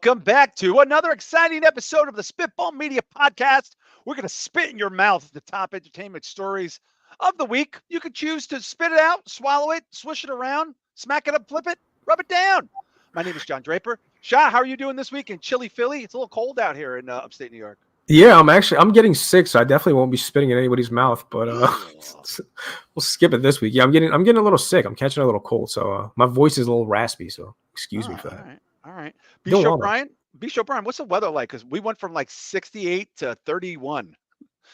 Welcome back to another exciting episode of the Spitball Media Podcast. We're going to spit in your mouth the top entertainment stories of the week. You can choose to spit it out, swallow it, swish it around, smack it up, flip it, rub it down. My name is John Draper. Shah, how are you doing this week in chilly Philly? It's a little cold out here in upstate New York. Yeah, I'm getting sick, so I definitely won't be spitting in anybody's mouth. But we'll skip it this week. Yeah, I'm getting a little sick. I'm catching a little cold, so my voice is a little raspy. So excuse me for that. All right. Bishop Brian, what's the weather like? Because we went from like 68 to 31.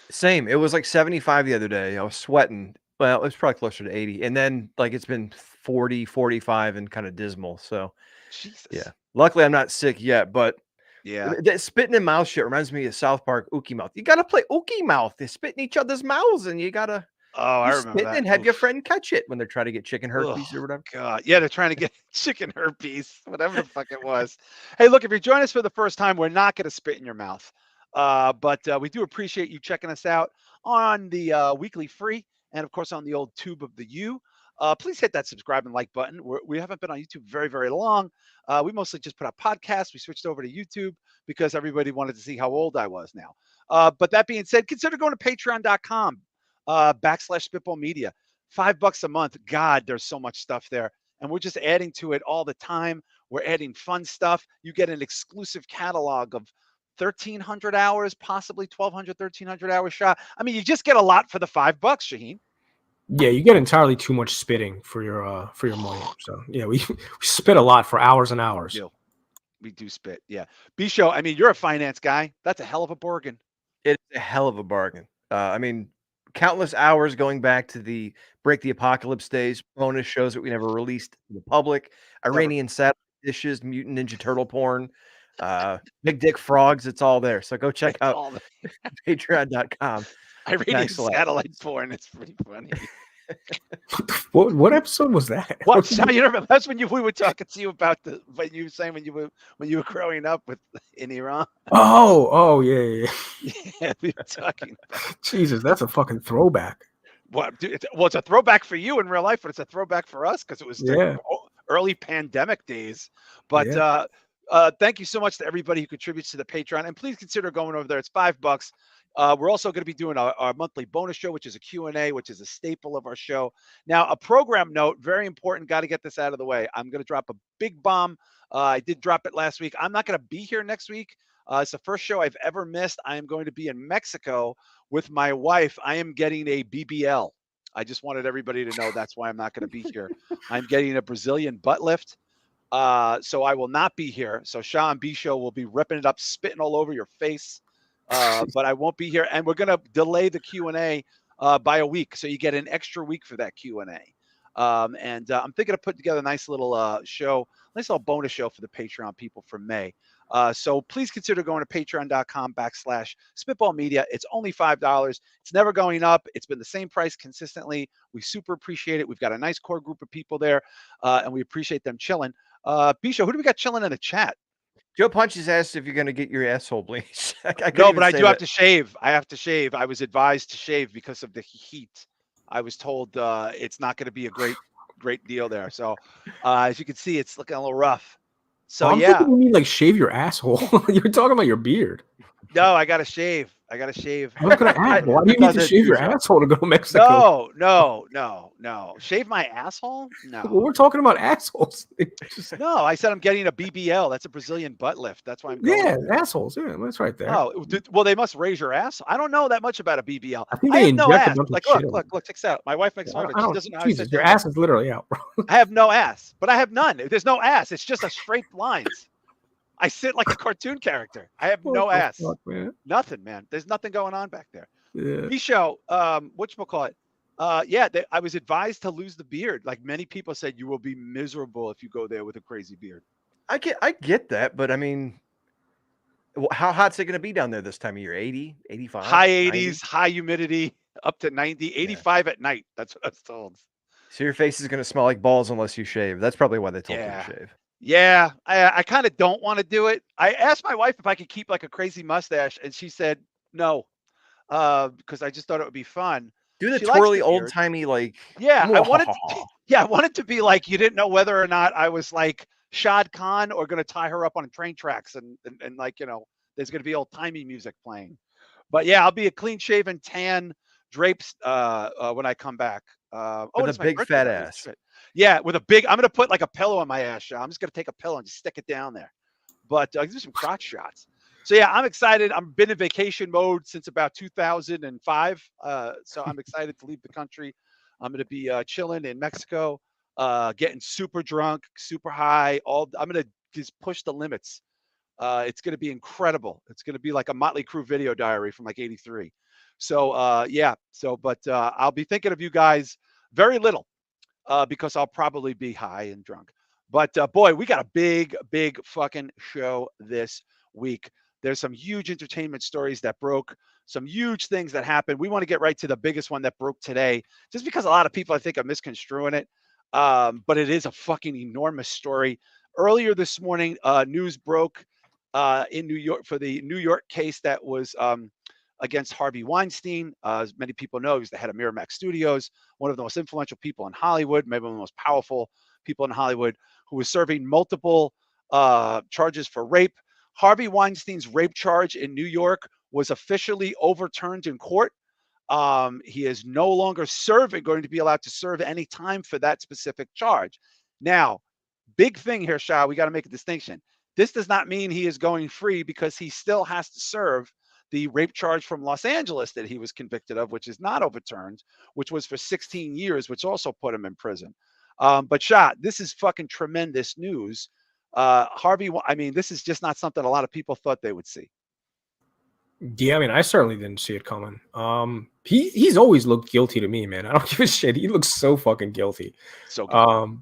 Same. It was like 75 the other day. I was sweating. Well, it was probably closer to 80. And then like it's been 40, 45 and kind of dismal. So Jesus. Yeah. Luckily I'm not sick yet, but yeah, that spitting in mouth shit reminds me of South Park Ookie Mouth. You gotta play Ookie Mouth. They spit in each other's mouths and you gotta I remember that. And have your friend catch it when they're trying to get chicken herpes or whatever. God. Yeah, they're trying to get chicken herpes, whatever the fuck it was. Hey, look, if you're joining us for the first time, we're not going to spit in your mouth. But we do appreciate you checking us out on the weekly free and, of course, on the old tube of the U. Please hit that subscribe and like button. We haven't been on YouTube very, very long. We mostly just put out podcasts. We switched over to YouTube because everybody wanted to see how old I was now. But that being said, consider going to patreon.com. / Spitball Media, $5 a month. God, there's so much stuff there. And we're just adding to it all the time. We're adding fun stuff. You get an exclusive catalog of 1,300 hours, possibly 1,200, 1,300 hours shot. I mean, you just get a lot for the $5, Shaheen. Yeah, you get entirely too much spitting for your money. So yeah, we spit a lot for hours and hours. We do spit. Yeah. Bisho, I mean, you're a finance guy. That's a hell of a bargain. It's a hell of a bargain. I mean, countless hours going back to the Break the Apocalypse days, bonus shows that we never released to the public, Iranian satellite dishes, mutant ninja turtle porn, big dick frogs. It's all there. So go check out patreon.com. Iranian satellite porn. It's pretty funny. What episode was that? What? You remember? That's when we were talking to you about when you were saying when you were growing up in Iran. Oh yeah. Yeah, we were talking about. Jesus, that's a fucking throwback. What? Well, it's a throwback for you in real life, but it's a throwback for us because it was early pandemic days. But thank you so much to everybody who contributes to the Patreon, and please consider going over there. It's $5. We're also going to be doing our monthly bonus show, which is a Q&A, which is a staple of our show. Now, a program note, very important. Got to get this out of the way. I'm going to drop a big bomb. I did drop it last week. I'm not going to be here next week. It's the first show I've ever missed. I am going to be in Mexico with my wife. I am getting a BBL. I just wanted everybody to know that's why I'm not going to be here. I'm getting a Brazilian butt lift. So I will not be here. So Shah and B-Show will be ripping it up, spitting all over your face. But I won't be here, and we're going to delay the Q&A by a week, so you get an extra week for that Q&A. And I'm thinking of putting together a nice little show, nice little bonus show for the Patreon people for May. So please consider going to patreon.com / Spitball Media. It's only $5. It's never going up. It's been the same price consistently. We super appreciate it. We've got a nice core group of people there, and we appreciate them chilling. Bisho, who do we got chilling in the chat? Joe Punches asked if you're going to get your asshole bleached. No, but I do have to shave. I have to shave. I was advised to shave because of the heat. I was told it's not going to be a great deal there. So as you can see, it's looking a little rough. So I'm thinking you mean like shave your asshole. You're talking about your beard. No, I got to shave. I was going to ask, why do you need to shave your asshole to go to Mexico? No. Shave my asshole? No. Well, we're talking about assholes. No, I said I'm getting a BBL. That's a Brazilian butt lift. That's why I'm going. Yeah, assholes. Yeah, that's right there. Oh, well, they must raise your ass. I don't know that much about a BBL. I think they inject a bunch of shit. Look, check this out. My wife makes fun of it. She doesn't know Jesus, your ass is literally out, bro. I have no ass, but I have none. There's no ass. It's just a straight lines. I sit like a cartoon character. I have no ass. Fuck, man. Nothing, man. There's nothing going on back there. Yeah. Bisho, whatchamacallit? I was advised to lose the beard. Like many people said, you will be miserable if you go there with a crazy beard. I get that, but I mean, how hot's it going to be down there this time of year? 80, 85? High 80s, 90? high humidity, up to 90, 85 at night. That's what I was told. So your face is going to smell like balls unless you shave. That's probably why they told you to shave. Yeah, I kind of don't want to do it. I asked my wife if I could keep like a crazy mustache, and she said no, because I just thought it would be fun. Do the twirly, old-timey, like... Yeah, I wanted to be like, you didn't know whether or not I was like Shad Khan or going to tie her up on train tracks and like, there's going to be old timey music playing. But yeah, I'll be a clean shaven, tan, drapes when I come back. With a it's my big birthday. fat Holy ass. shit. Yeah, with a big. I'm gonna put like a pillow on my ass. I'm just gonna take a pillow and just stick it down there. But do some crotch shots. So yeah, I'm excited. I've been in vacation mode since about 2005. So I'm excited to leave the country. I'm gonna be chilling in Mexico, getting super drunk, super high. I'm gonna just push the limits. It's going to be incredible. It's going to be like a Motley Crue video diary from like '83. So yeah. But I'll be thinking of you guys very little because I'll probably be high and drunk. But boy, we got a big fucking show this week. There's some huge entertainment stories that broke, some huge things that happened. We want to get right to the biggest one that broke today, just because a lot of people I think are misconstruing it. But it is a fucking enormous story. Earlier this morning, news broke in New York for the New York case that was against Harvey Weinstein. As many people know, he's the head of Miramax Studios, one of the most influential people in Hollywood, maybe one of the most powerful people in Hollywood, who was serving multiple charges for rape. Harvey Weinstein's rape charge in New York was officially overturned in court. He is no longer going to be allowed to serve any time for that specific charge. Now, big thing here, Shah, we got to make a distinction. This does not mean he is going free because he still has to serve the rape charge from Los Angeles that he was convicted of, which is not overturned, which was for 16 years, which also put him in prison. But Shah, this is fucking tremendous news. Harvey, I mean, this is just not something a lot of people thought they would see. Yeah, I mean, I certainly didn't see it coming. He's always looked guilty to me, man. I don't give a shit. He looks so fucking guilty. So guilty.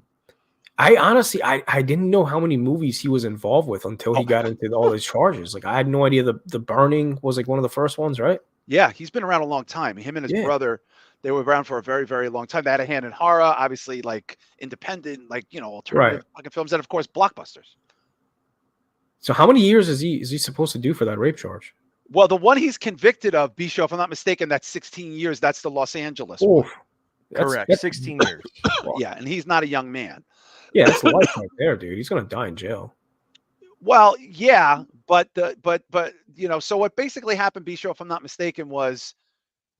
I honestly, I didn't know how many movies he was involved with until he got into all these charges. Like, I had no idea the Burning was like one of the first ones, right? Yeah, he's been around a long time. Him and his brother, they were around for a very, very long time. They had a hand in horror, obviously, like independent, like, alternative fucking films, and of course, blockbusters. So how many years is he supposed to do for that rape charge? Well, the one he's convicted of, Bisho, if I'm not mistaken, that's 16 years. That's the Los Angeles one. Correct. 16 years. Yeah, and he's not a young man. Yeah, that's life right there, dude. He's gonna die in jail. Well, yeah, but so what basically happened, Bisho, if I'm not mistaken, was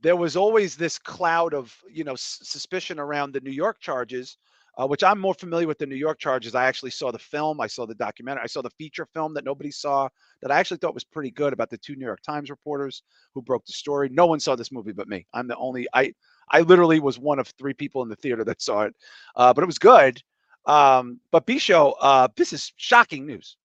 there was always this cloud of suspicion around the New York charges, which I'm more familiar with the New York charges. I actually saw the film, I saw the documentary, I saw the feature film that nobody saw that I actually thought was pretty good about the two New York Times reporters who broke the story. No one saw this movie but me. I'm the only. I literally was one of 3 people in the theater that saw it, but it was good. But Bisho, this is shocking news.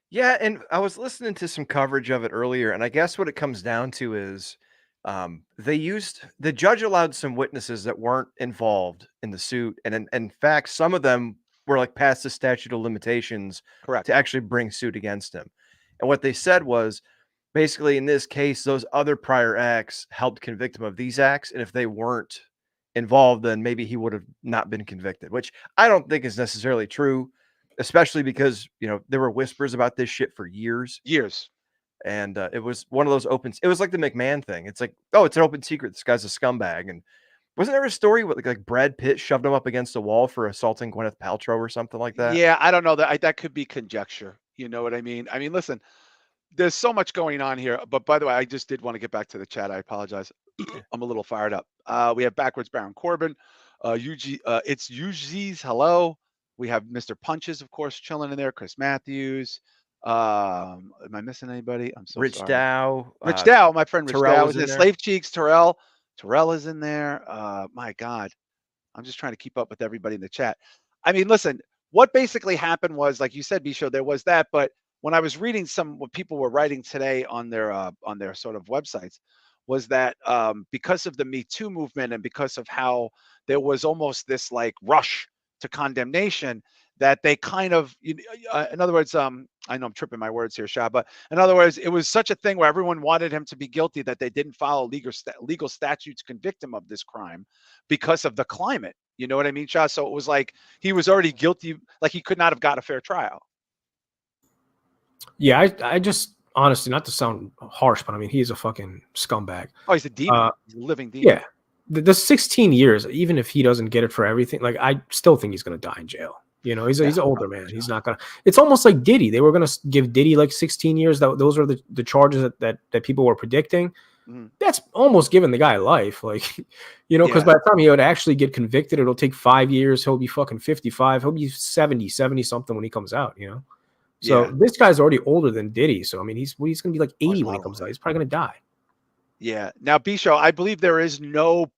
Yeah, and I was listening to some coverage of it earlier, and I guess what it comes down to is the judge allowed some witnesses that weren't involved in the suit, and in fact, some of them were like past the statute of limitations to actually bring suit against him. And what they said was basically in this case, those other prior acts helped convict him of these acts, and if they weren't involved, then maybe he would have not been convicted, which I don't think is necessarily true, especially because there were whispers about this shit for years. And it was one of those it was like the McMahon thing. It's like, oh, it's an open secret, this guy's a scumbag. And wasn't there a story with like Brad Pitt shoved him up against a wall for assaulting Gwyneth Paltrow or something like that? Yeah, I don't know, that could be conjecture. You know what I mean? I mean, listen, there's so much going on here. But by the way, I just did want to get back to the chat. I apologize. I'm a little fired up. We have Backwards Baron Corbin. It's UG's hello. We have Mr. Punches, of course, chilling in there. Chris Matthews. Am I missing anybody? I'm so Rich sorry. Dow. Rich Dow, my friend Rich Terrell Dow was is in in there. there. Slave Cheeks, Terrell. Terrell is in there. My God. I'm just trying to keep up with everybody in the chat. I mean, listen, what basically happened was, like you said, Bisho, there was that. But when I was reading what people were writing today on their sort of websites, was that because of the Me Too movement and because of how there was almost this like rush to condemnation, that they kind of, in other words, I know I'm tripping my words here, Shah, but in other words, it was such a thing where everyone wanted him to be guilty that they didn't follow legal statutes to convict him of this crime because of the climate. You know what I mean, Shah? So it was like he was already guilty, like he could not have got a fair trial. Yeah, I just honestly, not to sound harsh, but I mean, he's a fucking scumbag. Oh, he's a demon. He's a living demon. Yeah, the 16 years, even if he doesn't get it for everything, like I still think he's gonna die in jail. You know, he's an older man. He's not gonna. It's almost like Diddy. They were gonna give Diddy like 16 years. Those are the charges that people were predicting. That's almost giving the guy life, like, you know, because by the time he would actually get convicted, it'll take 5 years. He'll be fucking 55. He'll be 70 something when he comes out. You know, so this guy's already older than Diddy. So I mean, he's gonna be like 80 when he comes out. He's probably gonna die. Yeah. Now, Bisho, I believe there is no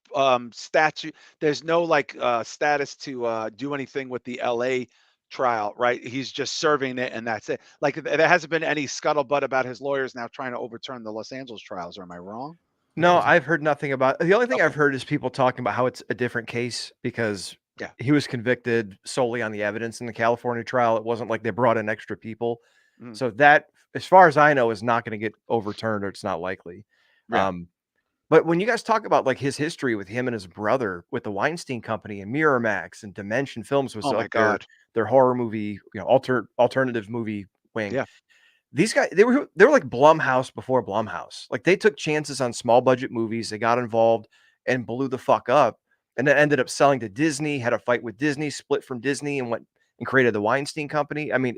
statute. There's no like status to do anything with the LA trial, right? He's just serving it, and that's it. Like there hasn't been any scuttlebutt about his lawyers now trying to overturn the Los Angeles trials. Or am I wrong? No, I've heard nothing about. The only thing I've heard is people talking about how it's a different case because he was convicted solely on the evidence in the California trial. It wasn't like they brought in extra people. So that, as far as I know, is not going to get overturned, or it's not likely. But when you guys talk about like his history with him and his brother with the Weinstein Company and Miramax and Dimension Films was like their horror movie, you know, alternative movie wing. Yeah. These guys, they were like Blumhouse before Blumhouse. Like they took chances on small budget movies. They got involved and blew the fuck up, and then ended up selling to Disney, had a fight with Disney, split from Disney, and went and created the Weinstein Company. I mean,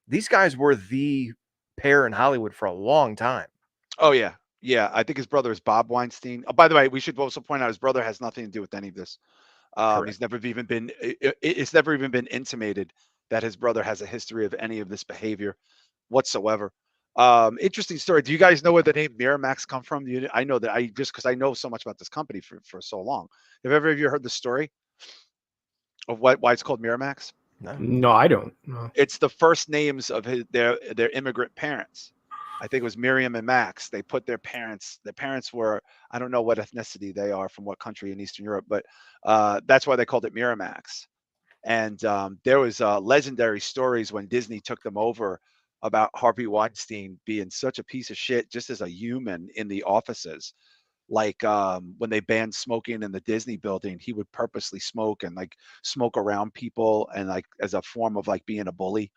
these guys were the pair in Hollywood for a long time. Oh yeah. Yeah, I think his brother is Bob Weinstein. Oh, by the way, we should also point out his brother has nothing to do with any of this. He's never even been. It's never even been intimated that his brother has a history of any of this behavior whatsoever. Interesting story. Do you guys know where the name Miramax come from? I know that because I know so much about this company for so long. Have ever of you heard the story of why it's called Miramax? No, I don't. No. It's the first names of their immigrant parents. I think it was Miriam and Max. They put their parents were, I don't know what ethnicity they are, from what country in Eastern Europe, but that's why they called it Miramax. And there was legendary stories when Disney took them over about Harvey Weinstein being such a piece of shit just as a human in the offices. Like when they banned smoking in the Disney building, he would purposely smoke and like smoke around people, and like as a form of like being a bully.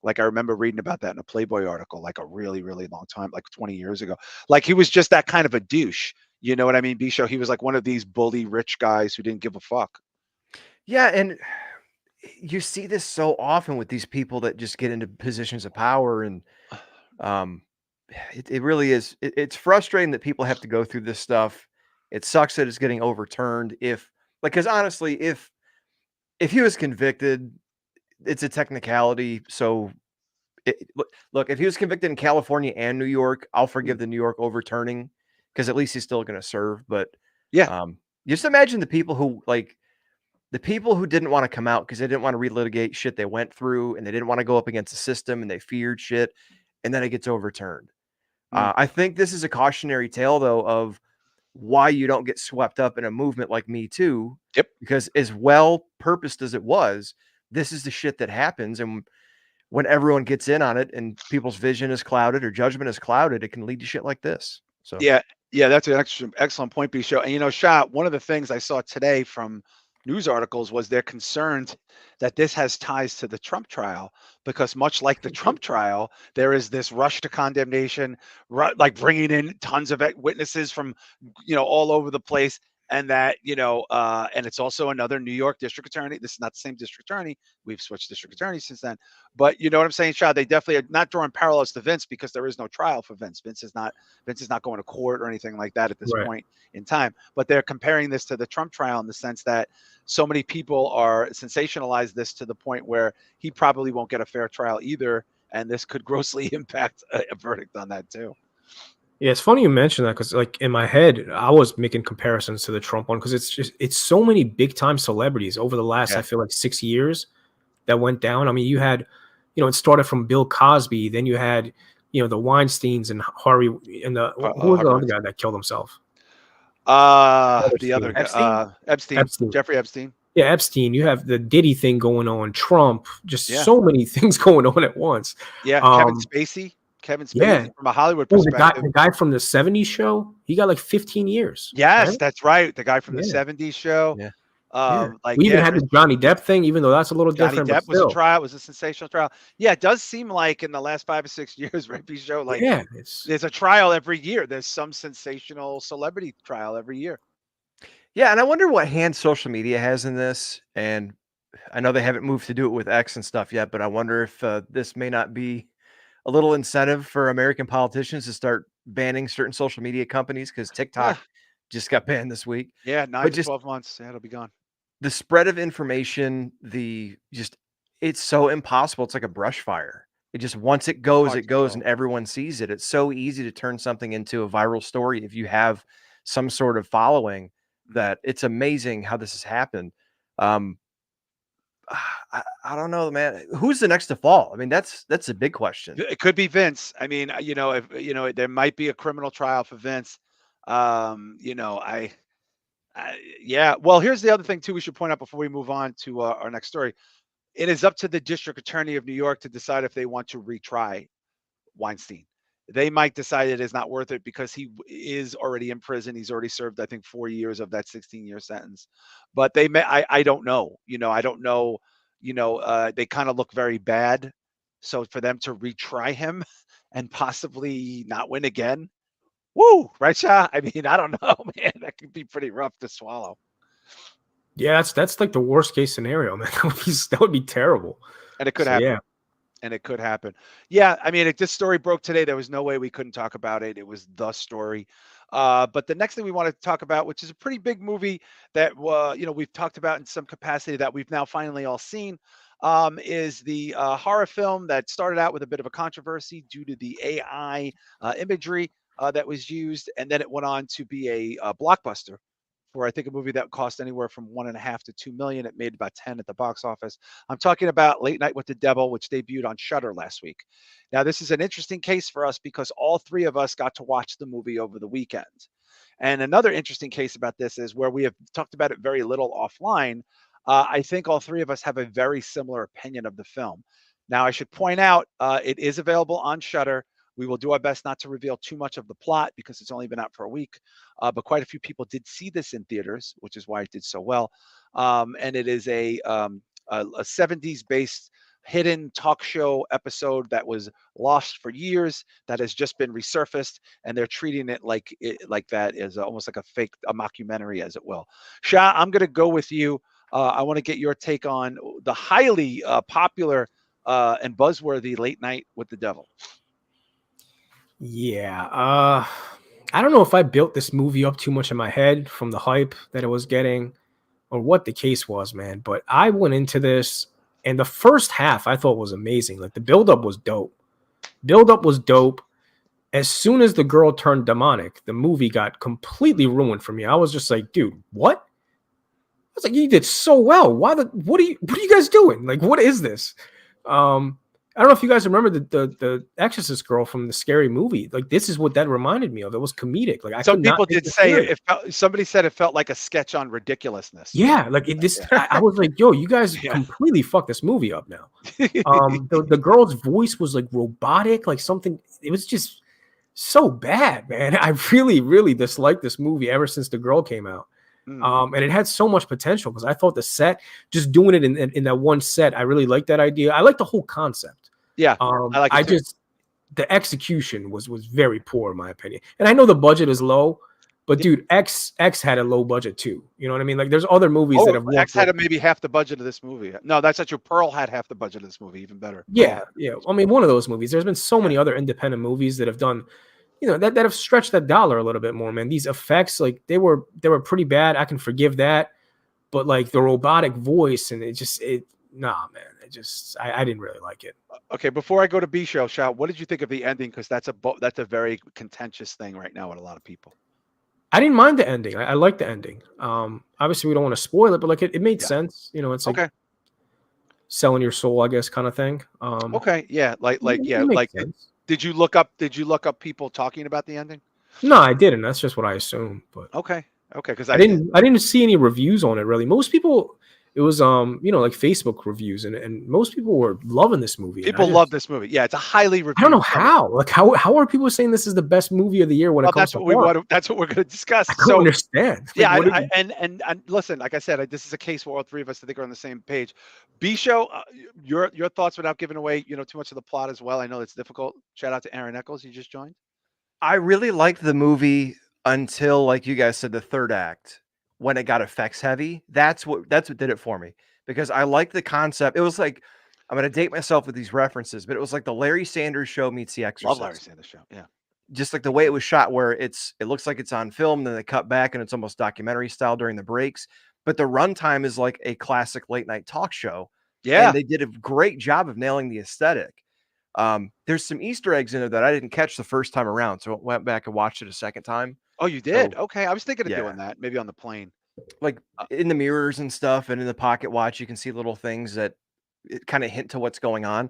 Like I remember reading about that in a Playboy article, like a really, really long time, like 20 years ago. Like he was just that kind of a douche. You know what I mean, Bisho? He was like one of these bully rich guys who didn't give a fuck. Yeah, and you see this so often with these people that just get into positions of power, and it really is. It's frustrating that people have to go through this stuff. It sucks that it's getting overturned. Because honestly, if he was convicted, it's a technicality. So look, if he was convicted in California and New York, I'll forgive the New York overturning because at least he's still going to serve. But just imagine the people who didn't want to come out because they didn't want to relitigate shit they went through, and they didn't want to go up against the system, and they feared shit, and then it gets overturned. I think this is a cautionary tale, though, of why you don't get swept up in a movement like Me Too. Yep. Because as well purposed as it was, this is the shit that happens, and when everyone gets in on it and people's vision is clouded or judgment is clouded, it can lead to shit like this. So yeah, that's an excellent point, Bisho. And you know, Shah, one of the things I saw today from news articles was they're concerned that this has ties to the Trump trial, because much like the Trump trial, there is this rush to condemnation, like bringing in tons of witnesses from, you know, all over the place. And that, you know, and it's also another New York district attorney. This is not the same district attorney. We've switched district attorneys since then. But you know what I'm saying, Shah? They definitely are not drawing parallels to Vince because there is no trial for Vince. Vince is not going to court or anything like that at this point in time. But they're comparing this to the Trump trial in the sense that so many people are sensationalized this to the point where he probably won't get a fair trial either. And this could grossly impact a verdict on that too. Yeah, it's funny you mentioned that because, like, in my head, I was making comparisons to the Trump one because it's so many big time celebrities over the last, I feel like 6 years that went down. I mean, you had, you know, it started from Bill Cosby, then you had, you know, the Weinsteins and Harvey and who was the other guy that killed himself? The other guy, Epstein, Jeffrey Epstein. Yeah, Epstein. You have the Diddy thing going on, Trump, just so many things going on at once. Yeah, Kevin Spacey from a Hollywood perspective. The guy from the 70s show, he got like 15 years. Yes, that's right. The guy from the 70s show. Yeah. Like we even had the Johnny Depp thing, even though that's a little different. Johnny Depp was a trial, was a sensational trial. Yeah, it does seem like in the last 5 or 6 years, Rapey show, like there's a trial every year. There's some sensational celebrity trial every year. Yeah, and I wonder what hand social media has in this, and I know they haven't moved to do it with X and stuff yet, but I wonder if this may not be a little incentive for American politicians to start banning certain social media companies, because TikTok just got banned this week. Yeah, 9 But to just 12 months. Yeah, it'll be gone. the spread of information, it's so impossible. It's like a brush fire. It just, once it goes, and everyone sees it. It's so easy to turn something into a viral story if you have some sort of following, that it's amazing how this has happened. I don't know, man. Who's the next to fall? I mean, that's a big question. It could be Vince. I mean, if there might be a criminal trial for Vince. Yeah. Well, here's the other thing too. We should point out before we move on to our next story. It is up to the district attorney of New York to decide if they want to retry Weinstein. They might decide it is not worth it because he is already in prison. He's already served, I think, 4 years of that 16-year sentence. But they may, I don't know. I don't know. They kind of look very bad. So for them to retry him and possibly not win again, woo, right, Shah? I mean, I don't know, man. That could be pretty rough to swallow. Yeah, that's like the worst case scenario, man. That would be terrible. And it could happen. Yeah. And it could happen. Yeah, I mean, this story broke today. There was no way we couldn't talk about it. It was the story. But the next thing we want to talk about, which is a pretty big movie that we've talked about in some capacity that we've now finally all seen, is the horror film that started out with a bit of a controversy due to the AI imagery that was used, and then it went on to be a blockbuster. For I think a movie that cost anywhere from $1.5 to $2 million. It made about 10 at the box office. I'm talking about Late Night with the Devil, which debuted on Shudder last week. Now, this is an interesting case for us because all three of us got to watch the movie over the weekend. And another interesting case about this is where we have talked about it very little offline. I think all three of us have a very similar opinion of the film. Now, I should point out it is available on Shudder. We will do our best not to reveal too much of the plot because it's only been out for a week. But quite a few people did see this in theaters, which is why it did so well. And it is a 70s-based hidden talk show episode that was lost for years that has just been resurfaced, and they're treating it like that is almost like a mockumentary, as it will. Shah, I'm going to go with you. I want to get your take on the highly popular and buzzworthy Late Night with the Devil. Yeah, I don't know if I built this movie up too much in my head from the hype that it was getting or what the case was, man. But I went into this, and the first half I thought was amazing. Like, the buildup was dope. As soon as the girl turned demonic, the movie got completely ruined for me. I was just like, dude, what? I was like, you did so well. What are you guys doing? Like, what is this? I don't know if you guys remember the Exorcist girl from the Scary Movie. Like, this is what that reminded me of. It was comedic. Like, some people did say somebody said it felt like a sketch on ridiculousness. Yeah, like I was like, yo, you guys completely fucked this movie up now. The girl's voice was like robotic, like something. It was just so bad, man. I really, really disliked this movie ever since the girl came out. And it had so much potential because I thought the set, just doing it in that one set, I really liked that idea. I liked the whole concept. Yeah, I like it too. The execution was very poor in my opinion. And I know the budget is low, but dude, X had a low budget too. You know what I mean? Like, there's other movies that have X had maybe half the budget of this movie. No, that's not true. Pearl had half the budget of this movie, even better. Yeah. I mean, one of those movies. There's been so many other independent movies that have done, that have stretched that dollar a little bit more, man. These effects, like, they were pretty bad. I can forgive that, but like the robotic voice and I didn't really like it. Okay, before I go to B show, Shah, what did you think of the ending? Because that's a very contentious thing right now with a lot of people. I didn't mind the ending. I like the ending. Obviously we don't want to spoil it, but like it made sense. It's like selling your soul, I guess, kind of thing. Okay, yeah, did you look up people talking about the ending? No, I didn't. That's just what I assumed. But okay, because I didn't see any reviews on it really. Most people, it was like Facebook reviews, and most people were loving this movie. People love this movie. Yeah, it's a highly reviewed. I don't know how. Like, how are people saying this is the best movie of the year when it comes to that's what we're going to discuss. I don't understand. Yeah, and listen, like I said, this is a case where all three of us I think are on the same page. B show, your thoughts without giving away too much of the plot as well. I know it's difficult. Shout out to Aaron Eccles, you just joined. I really liked the movie until, like you guys said, the third act, when it got effects heavy. That's what did it for me. because I like the concept. It was like, I'm going to date myself with these references, but it was like the Larry Sanders Show meets The Love Larry Exorcist. Sanders Show. Yeah. Just like the way it was shot, where it looks like it's on film, then they cut back and it's almost documentary style during the breaks. But the runtime is like a classic late night talk show. Yeah. And they did a great job of nailing the aesthetic. There's some Easter eggs in there that I didn't catch the first time around. So I went back and watched it a second time. Oh, you did? So, okay. I was thinking of yeah. doing that, maybe on the plane. Like in the mirrors and stuff, and in the pocket watch, you can see little things that kind of hint to what's going on.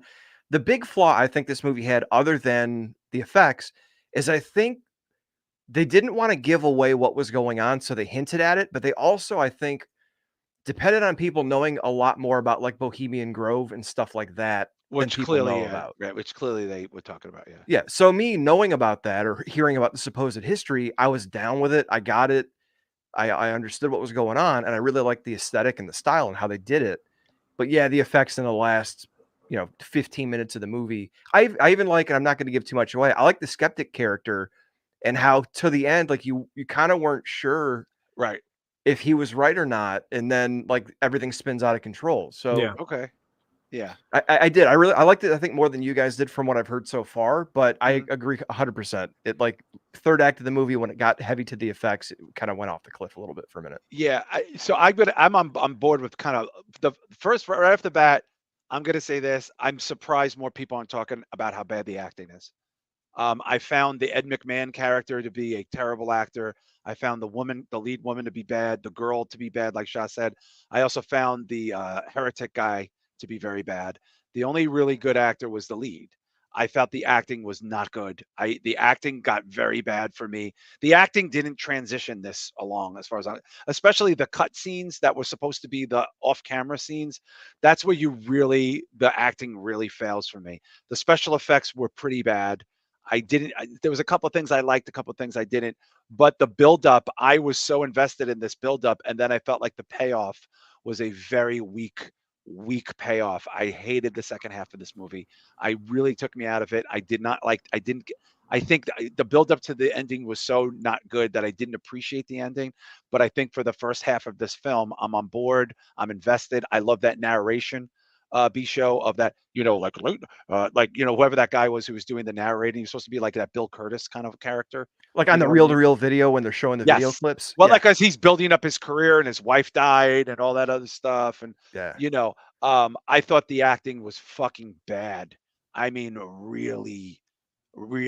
The big flaw I think this movie had, other than the effects, is I think they didn't want to give away what was going on, so they hinted at it, but they also, I think, depended on people knowing a lot more about like Bohemian Grove and stuff like that Which than people clearly, know about. right, which clearly they were talking about, yeah. Yeah, so me knowing about that or hearing about the supposed history, I was down with it. I got it. I understood what was going on, and I really liked the aesthetic and the style and how they did it. But yeah, the effects in the last, 15 minutes of the movie, I even like, and I'm not going to give too much away, I like the skeptic character and how to the end, like you kind of weren't sure Right. if he was right or not, and then like everything spins out of control. So Yeah. Okay. Yeah. I did. I liked it, I think, more than you guys did from what I've heard so far, but I Mhm. agree 100%. It, like, third act of the movie, when it got heavy to the effects, it kind of went off the cliff a little bit for a minute. Yeah, I'm on board with kind of the first right off the bat. I'm gonna say this. I'm surprised more people aren't talking about how bad the acting is. I found the Ed McMahon character to be a terrible actor. I found the lead woman, to be bad, the girl to be bad, like Shah said. I also found the heretic guy to be very bad. The only really good actor was the lead. I felt the acting was not good. The acting got very bad for me. The acting didn't transition this along, as far as especially the cut scenes that were supposed to be the off-camera scenes. That's where the acting really fails for me. The special effects were pretty bad. There was a couple of things I liked, a couple of things I didn't, but the buildup, I was so invested in this buildup, and then I felt like the payoff was a very weak payoff. I hated the second half of this movie. I really took me out of it. I think the buildup to the ending was so not good that I didn't appreciate the ending. But I think for the first half of this film, I'm on board. I'm invested. I love that narration. Show of that, whoever that guy was who was doing the narrating. He's supposed to be like that Bill Curtis kind of character. Like on the reel-to-reel video when they're showing the video clips. Well, Yeah. like, as he's building up his career and his wife died and all that other stuff. And, Yeah. I thought the acting was fucking bad. I mean, really,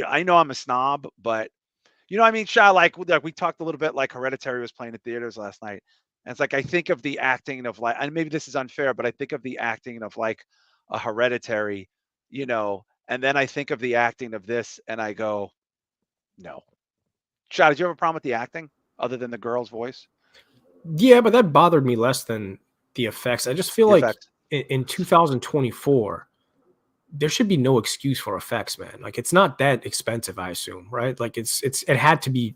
I know I'm a snob, but I mean, Shah, like we talked a little bit, like Hereditary was playing in theaters last night. And it's like, I think of the acting of, like, and maybe this is unfair, but I think of the acting of like a Hereditary, and then I think of the acting of this and I go, no. Shah, did you have a problem with the acting other than the girl's voice? Yeah, but that bothered me less than the effects. I just feel The like effects. in 2024, there should be no excuse for effects, man. Like, it's not that expensive, I assume, right? Like, it had to be.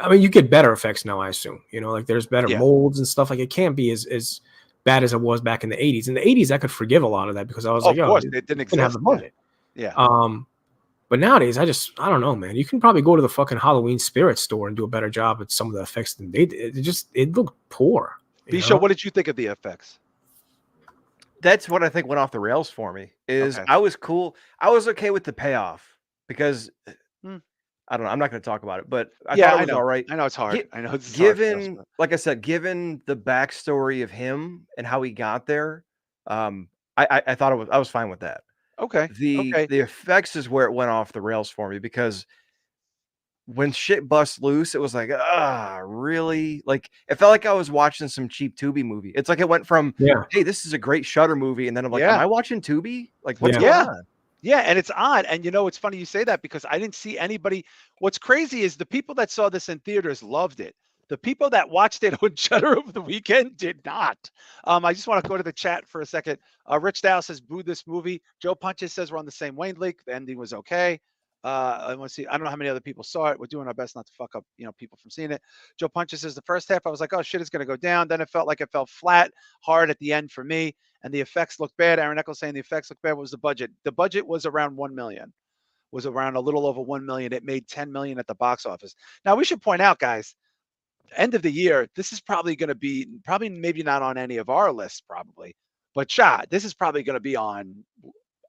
I mean, you get better effects now, I assume. Like, there's better Yeah. molds and stuff. Like, it can't be as bad as it was back in the 80s. In the 80s, I could forgive a lot of that because I was like, of oh, course, it didn't have exist. the budget. Yeah. But nowadays, I don't know, man. You can probably go to the fucking Halloween Spirit store and do a better job at some of the effects than they did. It looked poor. Bisha, what did you think of the effects? That's what I think went off the rails for me. Is Okay. I was cool. I was okay with the payoff because I don't know. I'm not going to talk about it, but I thought it was all right. I know it's hard. I know it's given, like I said, given the backstory of him and how he got there, I thought I was fine with that. Okay. The effects is where it went off the rails for me, because when shit busts loose, it was like, really? Like, it felt like I was watching some cheap Tubi movie. It's like it went from, hey, this is a great Shudder movie, and then I'm like, am I watching Tubi? Like, what's going on? Yeah, and it's odd. And it's funny you say that, because I didn't see anybody. What's crazy is the people that saw this in theaters loved it. The people that watched it on Shudder over the weekend did not. I just want to go to the chat for a second. Rich Dow says, boo this movie. Joe Punches says we're on the same wavelength. The ending was okay. I want to see. I don't know how many other people saw it. We're doing our best not to fuck up, people from seeing it. Joe Punches says the first half, I was like, oh shit, it's gonna go down. Then it felt like it fell flat, hard at the end for me, and the effects looked bad. Aaron Eccles saying the effects look bad. What was the budget? The budget was around 1 million. Was around a little over 1 million. It made 10 million at the box office. Now we should point out, guys, end of the year, this is probably going to be maybe not on any of our lists, probably, but Shah, this is probably going to be on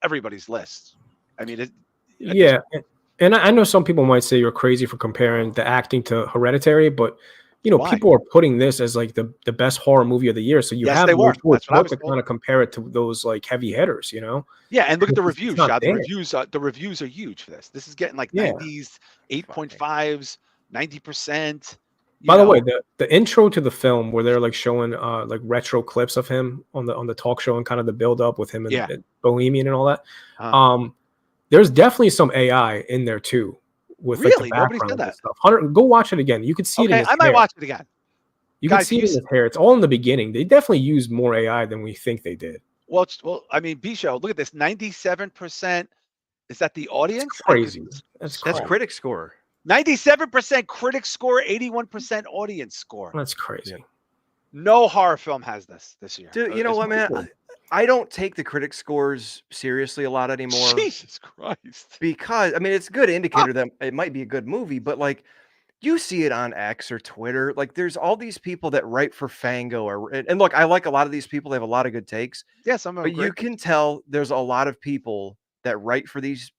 everybody's list. I mean, at this Yeah, and I know some people might say you're crazy for comparing the acting to Hereditary, but why? people are putting this as like the best horror movie of the year. So you Yes, have they no were. choice That's what I but was to told. kind of compare it to those like heavy hitters, Yeah, and look at the It's reviews, not Shah. there. The reviews are huge for this. This is getting like Yeah. 90s, 8.5s, 90%. By the way, the intro to the film where they're like showing like retro clips of him on the talk show and kind of the build up with him and Bohemian and all that. There's definitely some AI in there too, with like the really nobody said backgrounds and that. stuff. Hunter, go watch it again. You could see it in Okay, his I might hair. watch it again. You Guys, can see it in his hair. It's all in the beginning. They definitely used more AI than we think they did. Well, I mean, B-Show, look at this. 97%. Is that the audience? That's crazy. That's critic score. 97% critic score, 81% audience score. That's crazy. Yeah. No horror film has this year. Dude, you know what, man? I don't take the critic scores seriously a lot anymore. Jesus Christ. Because, I mean, it's a good indicator that it might be a good movie, but like, you see it on X or Twitter. Like, there's all these people that write for Fango. And look, I like a lot of these people. They have a lot of good takes. Yeah, some of them. But you can tell there's a lot of people that write for these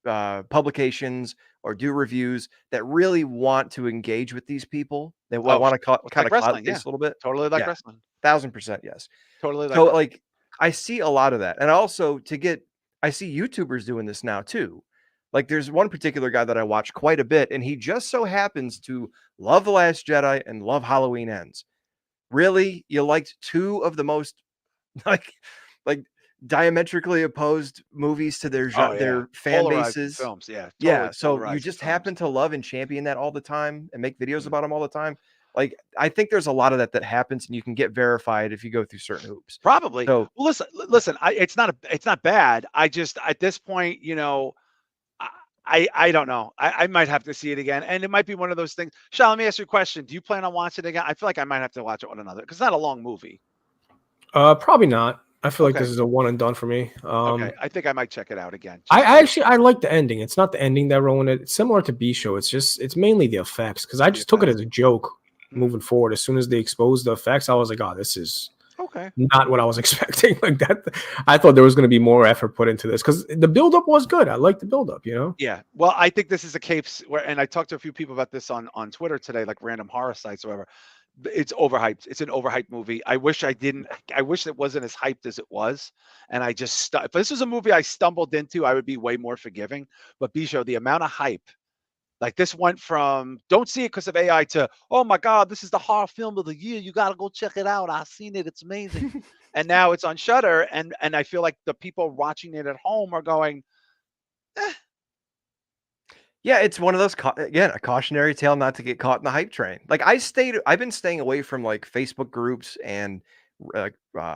publications or do reviews that really want to engage with these people. They want to kind of clout this a little bit. Totally like wrestling. 1000%, yes. Totally like so like I see a lot of that. And also I see YouTubers doing this now too. Like there's one particular guy that I watch quite a bit, and he just so happens to love The Last Jedi and love Halloween Ends. Really? You liked two of the most like diametrically opposed movies to their their fan polarizing bases. films, totally yeah. So you just happen to love and champion that all the time and make videos about them all the time. Like I think there's a lot of that happens, and you can get verified if you go through certain hoops. Probably. So well, listen. It's not bad. I just at this point, I don't know. I might have to see it again, and it might be one of those things. Shah, let me ask you a question. Do you plan on watching it again? I feel like I might have to watch it with another because it's not a long movie. Probably not. I feel like this is a one and done for me. Okay, I think I might check it out again. I like the ending. It's not the ending that ruined it. It's similar to B-Show. It's mainly the effects because I just took it as a joke moving forward. As soon as they exposed the effects, I was like, oh, this is not what I was expecting. Like that, I thought there was going to be more effort put into this because the buildup was good. I like the buildup, Yeah. Well, I think this is a case where, and I talked to a few people about this on Twitter today, like random horror sites or whatever. It's overhyped. It's an overhyped movie. I wish it wasn't as hyped as it was. And I just, if this was a movie I stumbled into, I would be way more forgiving. But B-Show, the amount of hype, like this went from don't see it because of AI to, oh my God, this is the horror film of the year. You got to go check it out. I've seen it. It's amazing. And now it's on Shudder. And I feel like the people watching it at home are going, eh. Yeah, it's one of those again, a cautionary tale not to get caught in the hype train. Like I've been staying away from like Facebook groups and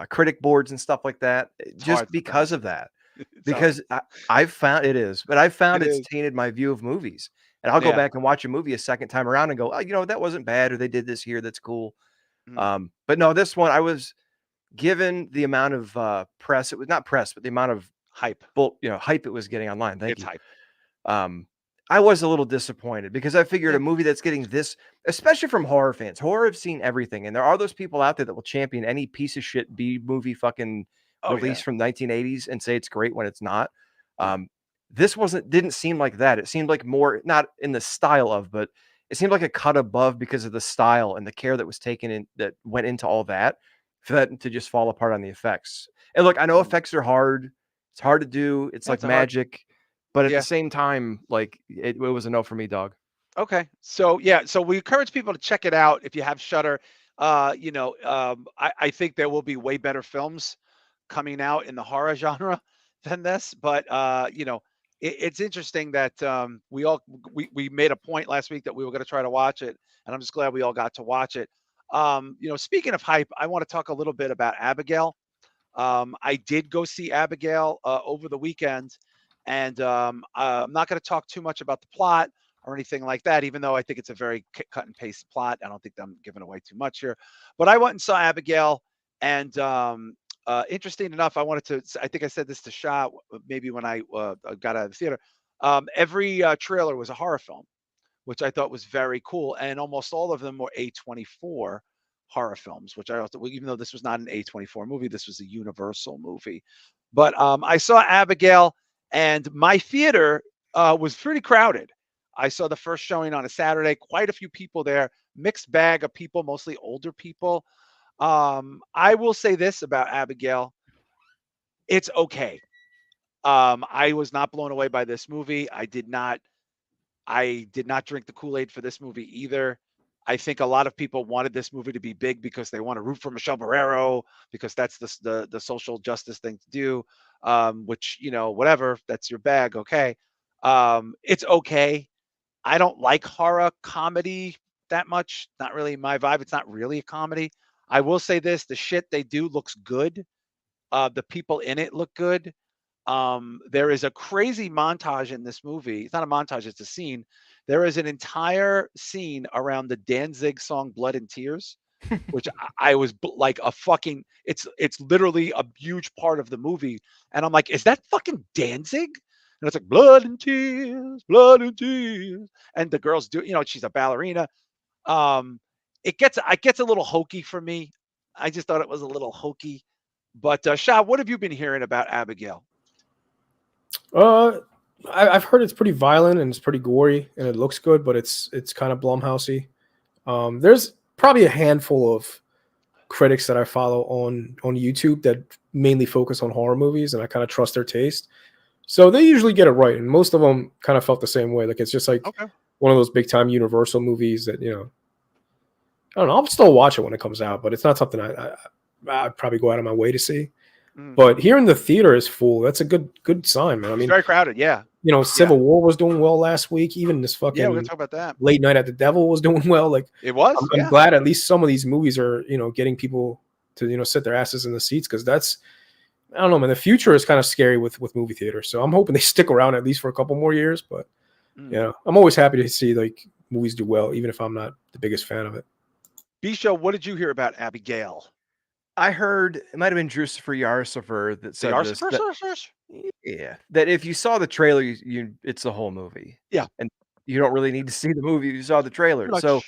critic boards and stuff like that just because of that. Because I've found it's tainted my view of movies. And I'll go back and watch a movie a second time around and go, oh, that wasn't bad, or they did this here, that's cool. But no, this one I was given the amount of press. It was not press, but the amount of hype, hype it was getting online. Thank you. Hype. I was a little disappointed because I figured a movie that's getting this, especially from horror fans. Horror have seen everything, and there are those people out there that will champion any piece of shit B movie fucking release from 1980s and say it's great when it's not. This didn't seem like that. It seemed like more, not in the style of, but it seemed like a cut above because of the style and the care that was taken in that went into all that for that to just fall apart on the effects. And look, I know effects are hard. It's hard to do. It's like magic. But at the same time, like it was a no for me, dog. Okay. So we encourage people to check it out if you have Shudder. I think there will be way better films coming out in the horror genre than this. But it's interesting that we made a point last week that we were going to try to watch it, and I'm just glad we all got to watch it. Speaking of hype, I want to talk a little bit about Abigail. I did go see Abigail over the weekend. And I'm not going to talk too much about the plot or anything like that, even though I think it's a very cut and paste plot. I don't think I'm giving away too much here. But I went and saw Abigail. And interesting enough, I think I said this to Shah maybe when I got out of the theater. Every trailer was a horror film, which I thought was very cool. And almost all of them were A24 horror films, which I also, even though this was not an A24 movie, this was a Universal movie. But I saw Abigail, and my theater was pretty crowded. I saw the first showing on a Saturday, quite a few people there, mixed bag of people, mostly older people. I will say this about Abigail. It's okay. I was not blown away by this movie. I did not drink the Kool-Aid for this movie either. I think a lot of people wanted this movie to be big because they want to root for Michelle Barrero, because that's the social justice thing to do. Which, whatever, that's your bag. Okay. It's okay. I don't like horror comedy that much. Not really my vibe. It's not really a comedy. I will say this: the shit they do looks good. The people in it look good. There is a crazy montage in this movie. It's not a montage, it's a scene. There is an entire scene around the Danzig song Blood and Tears, which I was like a fucking, it's literally a huge part of the movie. And I'm like, is that fucking Danzig? And it's like blood and tears, blood and tears. And the girls do, she's a ballerina. It gets a little hokey for me. I just thought it was a little hokey. But Shah, what have you been hearing about Abigail? I've heard it's pretty violent and it's pretty gory and it looks good, but it's kind of Blumhousey. There's probably a handful of critics that I follow on YouTube that mainly focus on horror movies, and I kind of trust their taste. So they usually get it right, and most of them kind of felt the same way. Like it's just like one of those big time Universal movies that, I don't know. I'll still watch it when it comes out, but it's not something I'd probably go out of my way to see. But hearing the theater is full, that's a good sign, man. I mean, it's very crowded, yeah. Civil War was doing well last week. Even this fucking we're gonna talk about that. Late Night at the Devil was doing well. Like it was. I'm glad at least some of these movies are getting people to sit their asses in the seats, because that's, I don't know, man. The future is kind of scary with movie theaters. So I'm hoping they stick around at least for a couple more years. But I'm always happy to see like movies do well, even if I'm not the biggest fan of it. B-Show, what did you hear about Abigail? I heard it might have been Drusifer Yarsifer that said this. That if you saw the trailer, it's the whole movie. Yeah, and you don't really need to see the movie if you saw the trailer. Pretty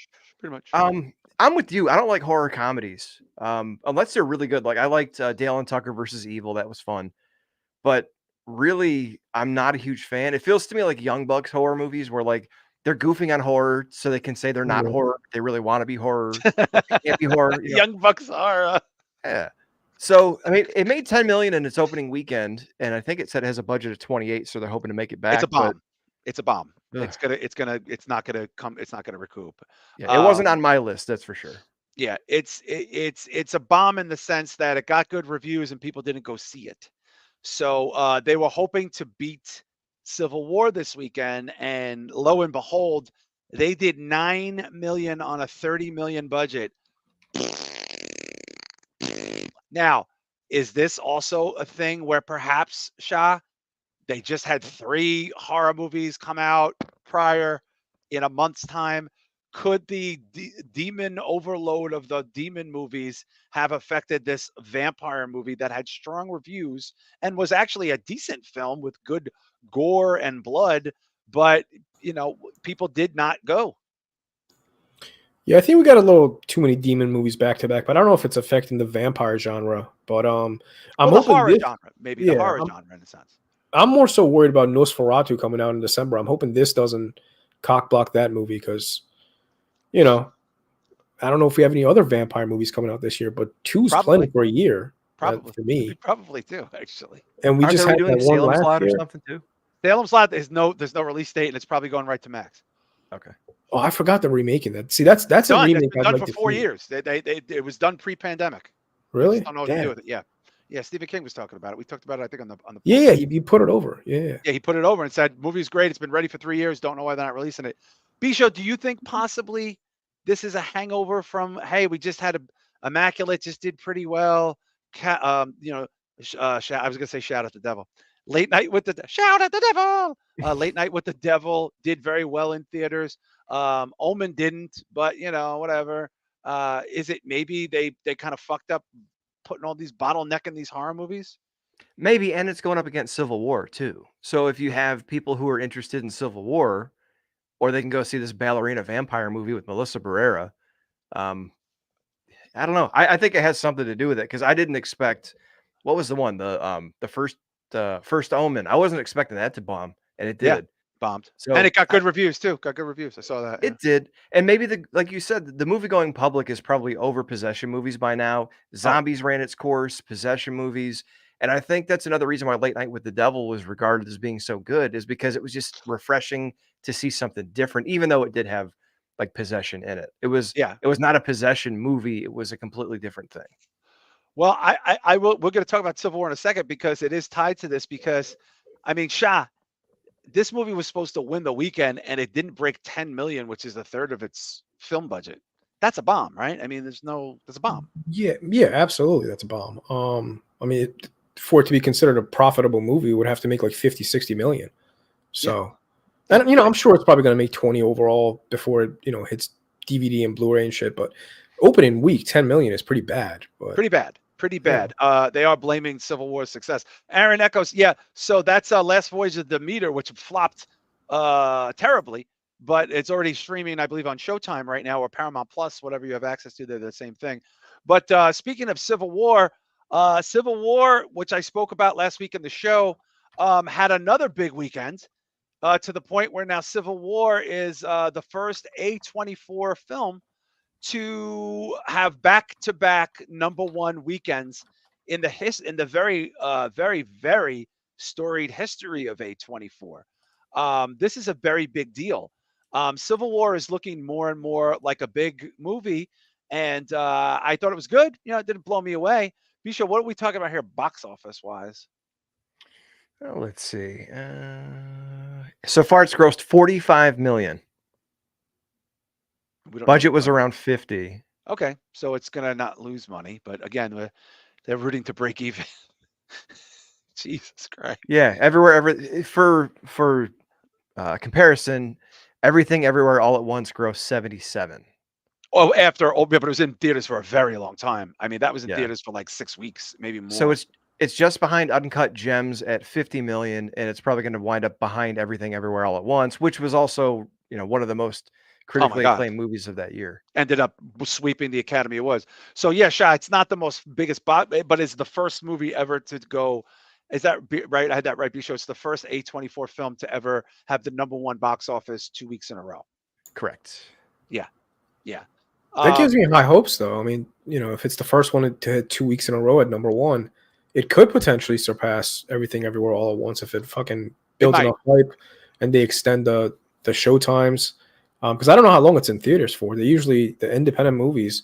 much. I'm with you. I don't like horror comedies, unless they're really good. Like I liked Dale and Tucker versus Evil. That was fun, but really, I'm not a huge fan. It feels to me like Young Bucks horror movies, where like they're goofing on horror so they can say they're not horror. They really want to be horror. They can't be horror. Young Bucks are. Yeah. So, I mean, it made 10 million in its opening weekend, and I think it said it has a budget of 28, so they're hoping to make it back. It's a bomb. It's a bomb. It's not gonna recoup. Yeah, it wasn't on my list, that's for sure. Yeah, it's a bomb in the sense that it got good reviews and people didn't go see it. So they were hoping to beat Civil War this weekend, and lo and behold, they did 9 million on a 30 million budget. Now, is this also a thing where perhaps, Shah, they just had 3 horror movies come out prior in a month's time? Could the demon overload of the demon movies have affected this vampire movie that had strong reviews and was actually a decent film with good gore and blood, but, people did not go? Yeah, I think we got a little too many demon movies back to back, but I don't know if it's affecting the vampire genre. But I'm hoping the horror genre, maybe the horror genre in a sense. I'm more so worried about Nosferatu coming out in December. I'm hoping this doesn't cock block that movie, because, I don't know if we have any other vampire movies coming out this year, but 2's plenty for a year. Probably for me. We probably do, actually. And we just had that one Salem last Slot year or something too. Salem Slot, there's no release date, and it's probably going right to Max. Okay. Oh, I forgot they're remaking that. See, that's done. a remake. It's been done for 4 years. It was done pre-pandemic. Really? I don't know what to do with it. Yeah. Stephen King was talking about it. We talked about it, I think, on the. Yeah. He put it over. Yeah. Yeah, he put it over and said, "Movie's great. It's been ready for 3 years. Don't know why they're not releasing it." B-Show, do you think possibly this is a hangover from, hey, we just had Immaculate, just did pretty well. I was gonna say Shout at the Devil. Late Night with the Shout at the Devil. Late Night with the Devil did very well in theaters. Omen didn't, but whatever. Is it maybe they kind of fucked up putting all these bottlenecking these horror movies? Maybe, and it's going up against Civil War too. So if you have people who are interested in Civil War, or they can go see this ballerina vampire movie with Melissa Barrera. I don't know. I think it has something to do with it because I didn't expect what was the one the first Omen. I wasn't expecting that to bomb, and it Yeah, did. bombed. So And it got good reviews too. Got good reviews. I saw that. it did, and maybe like you said, the movie going public is probably over possession movies by now. Zombies ran its course, possession movies, and I think that's another reason why Late Night with the Devil was regarded as being so good is because it was just refreshing to see something different, even though it did have like possession in it. It was not a possession movie; it was a completely different thing. Well, I will. We're going to talk about Civil War in a second because it is tied to this. Because, I mean, Shah, this movie was supposed to win the weekend, and it didn't break 10 million, which is a third of its film budget. That's a bomb, right? I mean, there's a bomb. Yeah, absolutely, that's a bomb. I mean, for it to be considered a profitable movie, it would have to make like 50, 60 million. So, and I'm sure it's probably going to make 20 overall before it, hits DVD and Blu-ray and shit. But opening week, 10 million is pretty bad. But pretty bad. They are blaming Civil War's success. Aaron echoes, so that's Last Voyage of Demeter, which flopped terribly, but it's already streaming, I believe, on Showtime right now or Paramount Plus, whatever you have access to. They're the same thing. But speaking of Civil War, which I spoke about last week in the show, had another big weekend to the point where now Civil War is the first A24 film to have back-to-back #1 weekends in the very, very, very storied history of A24. This is a very big deal. Civil War is looking more and more like a big movie, and I thought it was good. It didn't blow me away. Bisha, what are we talking about here, box office wise? Well, let's see. So far, it's grossed 45 million. Budget was around 50. Okay, so it's gonna not lose money, but again, they're rooting to break even. Jesus Christ. Yeah, for comparison, Everything Everywhere All at Once grossed 77. Oh, but it was in theaters for a very long time. I mean, that was in theaters for like 6 weeks, maybe more. So it's just behind Uncut Gems at 50 million, and it's probably going to wind up behind Everything Everywhere All at Once, which was also, one of the most critically acclaimed movies of that year. Ended up sweeping the Academy Awards. So Shah, it's not the most biggest but it's the first movie ever to go. Is that right? I had that right, Bisho. It's the first A24 film to ever have the #1 box office 2 weeks in a row. Correct. Yeah. That gives me high hopes, though. I mean, if it's the first one to hit 2 weeks in a row at #1, it could potentially surpass Everything Everywhere All at Once if it fucking builds enough hype and they extend the show times. Because I don't know how long it's in theaters for. They usually, the independent movies,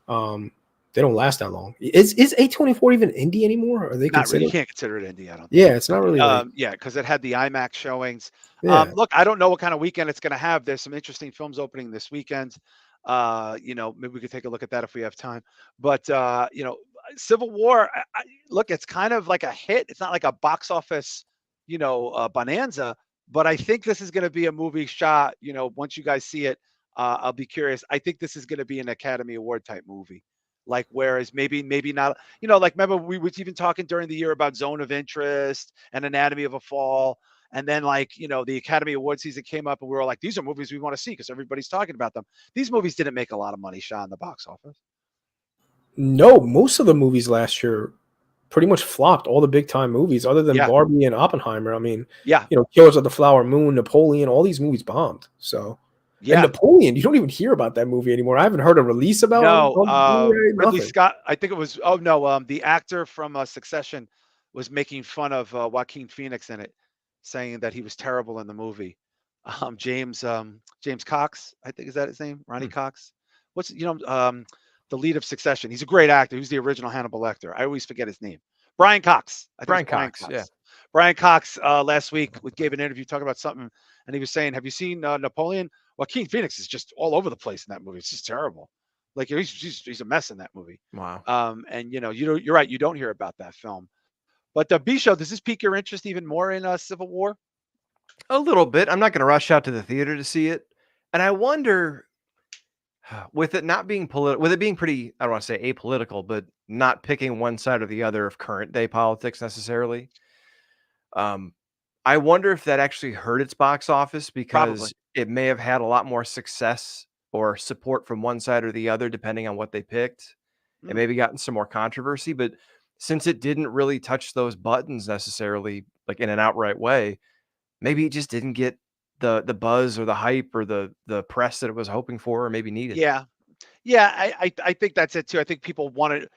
they don't last that long. Is A24 even indie anymore? Or are they not really? You can't consider it indie. I don't think. Yeah, it's not really. Because it had the IMAX showings. Yeah. Look, I don't know what kind of weekend it's going to have. There's some interesting films opening this weekend. Maybe we could take a look at that if we have time. But Civil War, look, it's kind of like a hit. It's not like a box office, bonanza. But I think this is going to be a movie shot. Once you guys see it, I'll be curious. I think this is going to be an Academy Award type movie. Like, whereas maybe not, like, remember we was even talking during the year about Zone of Interest and Anatomy of a Fall. And then, like, the Academy Award season came up and we were like, these are movies we want to see because everybody's talking about them. These movies didn't make a lot of money, Shah, in the box office. No, most of the movies last year pretty much flopped. All the big time movies other than Barbie and Oppenheimer. I mean, Killers of the Flower Moon, Napoleon, all these movies bombed. So and Napoleon, you don't even hear about that movie anymore. I haven't heard a release about it. Ridley Scott, I think it was, the actor from Succession was making fun of Joaquin Phoenix in it, saying that he was terrible in the movie. James Cox, I think, is that his name? Ronnie Cox? What's the lead of Succession? He's a great actor. Who's the original Hannibal Lecter? I always forget his name. Brian Cox. Brian Cox. Yeah. Brian Cox last week gave an interview talking about something, and he was saying, "Have you seen Napoleon?" Joaquin Phoenix is just all over the place in that movie. It's just terrible. Like, he's a mess in that movie. Wow. And you're right. You don't hear about that film. But Bisho, does this pique your interest even more in Civil War? A little bit. I'm not going to rush out to the theater to see it, and I wonder, with it not being with it being pretty, I don't want to say apolitical, but not picking one side or the other of current day politics necessarily. I wonder if that actually hurt its box office because Probably. it may have had a lot more success or support from one side or the other, depending on what they picked. It maybe gotten some more controversy, but since it didn't really touch those buttons necessarily, like in an outright way, maybe it just didn't get the buzz or the hype or the press that it was hoping for or maybe needed. Yeah. I think that's it too. I think people wanted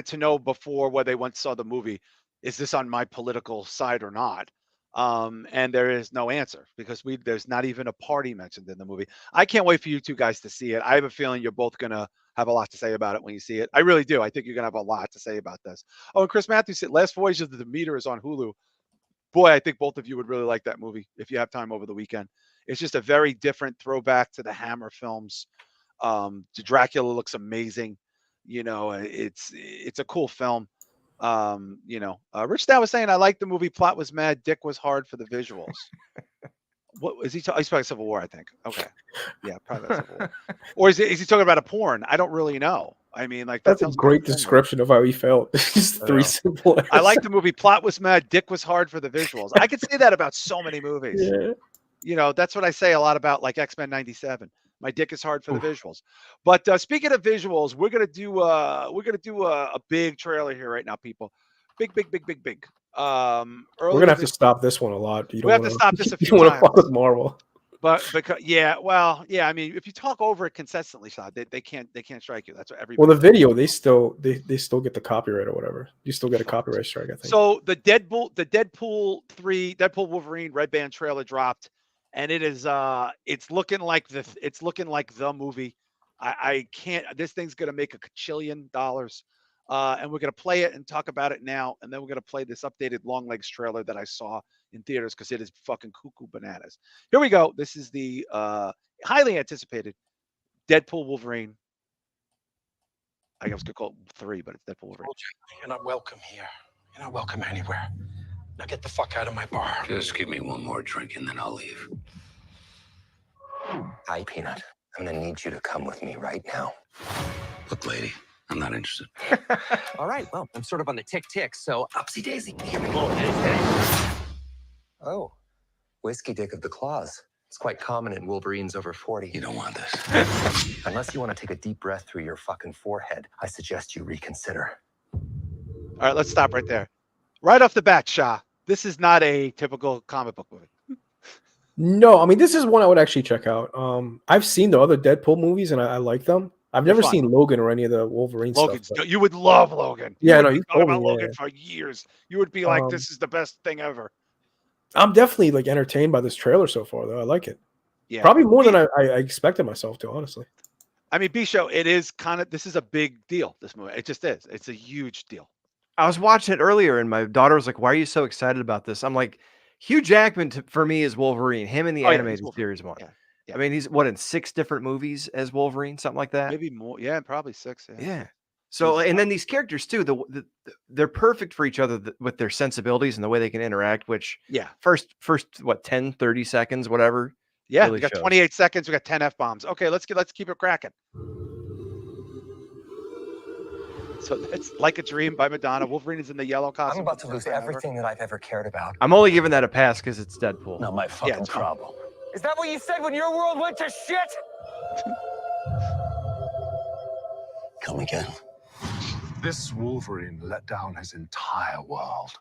to know before where they once saw the movie, is this on my political side or not? And there is no answer because there's not even a party mentioned in the movie. I can't wait for you two guys to see it. I have a feeling you're both gonna have a lot to say about it when you see it. I really do. I think you're gonna have a lot to say about this. Oh, and Chris Matthews said Last Voyage of the Demeter is on Hulu. Boy, I think both of you would really like that movie if you have time over the weekend. It's just a very different throwback to the Hammer films. The Dracula looks amazing. It's a cool film. Rich Dow was saying, I like the movie. Plot was mad. Dick was hard for the visuals. What is he talking? He's talking Civil War, I think. Okay. Yeah, probably about Civil War. Or is he talking about a porn? I don't really know. I mean, like that's a great description of how he felt. Just three simple. I like the movie. Plot was mad. Dick was hard for the visuals. I could say that about so many movies. Yeah. That's what I say a lot about, like X-Men '97. My dick is hard for the visuals. But speaking of visuals, we're gonna do a big trailer here right now, people. Big. We're gonna have to stop this one a lot. We have to stop this a few times. You want to fuck with Marvel. But because I mean, if you talk over it consistently, Shah, they can't strike you. That's what everybody. Well, the video they still get the copyright or whatever. You still get a copyright strike, I think. So the Deadpool 3, Deadpool Wolverine Red Band trailer dropped, and it is it's looking like the movie. I can't. This thing's gonna make $1 kajillion. And we're gonna play it and talk about it now, and then we're gonna play this updated Longlegs trailer that I saw in theaters because it is fucking cuckoo bananas. Here we go. This is the highly anticipated Deadpool Wolverine. I was gonna call it 3, but it's Deadpool Wolverine. You're not welcome here. You're not welcome anywhere. Now get the fuck out of my bar. Just give me one more drink and then I'll leave. Hi, Peanut. I'm gonna need you to come with me right now. Look, lady, I'm not interested. All right, well, I'm sort of on the tick, so upsy daisy. Here we go. Oh, whiskey dick of the claws. It's quite common in Wolverines over 40. You don't want this. Unless you want to take a deep breath through your fucking forehead, I suggest you reconsider. All right, let's stop right there. Right off the bat, Shah, this is not a typical comic book movie. No, I mean, this is one I would actually check out. I've seen the other Deadpool movies and I like them. I've never seen Logan or any of the Wolverine stuff. But... You would love Logan. Yeah, you talk about Logan for years. You would be like, this is the best thing ever. I'm definitely like entertained by this trailer so far, though. I like it. Yeah, probably more than I expected myself to, honestly. I mean, B-Show, this is a big deal, this movie. It just is. It's a huge deal. I was watching it earlier and my daughter was like, why are you so excited about this? I'm like, Hugh Jackman for me is Wolverine. Him in the animated series one. Yeah. I mean, he's in 6 different movies as Wolverine, something like that. Maybe more. Yeah, probably 6. Yeah. So, and then these characters too, they're perfect for each other with their sensibilities and the way they can interact, which first, 10, 30 seconds, whatever. Yeah. Really we got shows. 28 seconds. We got 10 F-bombs. Okay. Let's keep it cracking. So that's Like a Dream by Madonna. Wolverine is in the yellow costume. I'm about to lose everything that I've ever cared about. I'm only giving that a pass because it's Deadpool. Not my fucking problem. Is that what you said when your world went to shit? Come again. This Wolverine let down his entire world.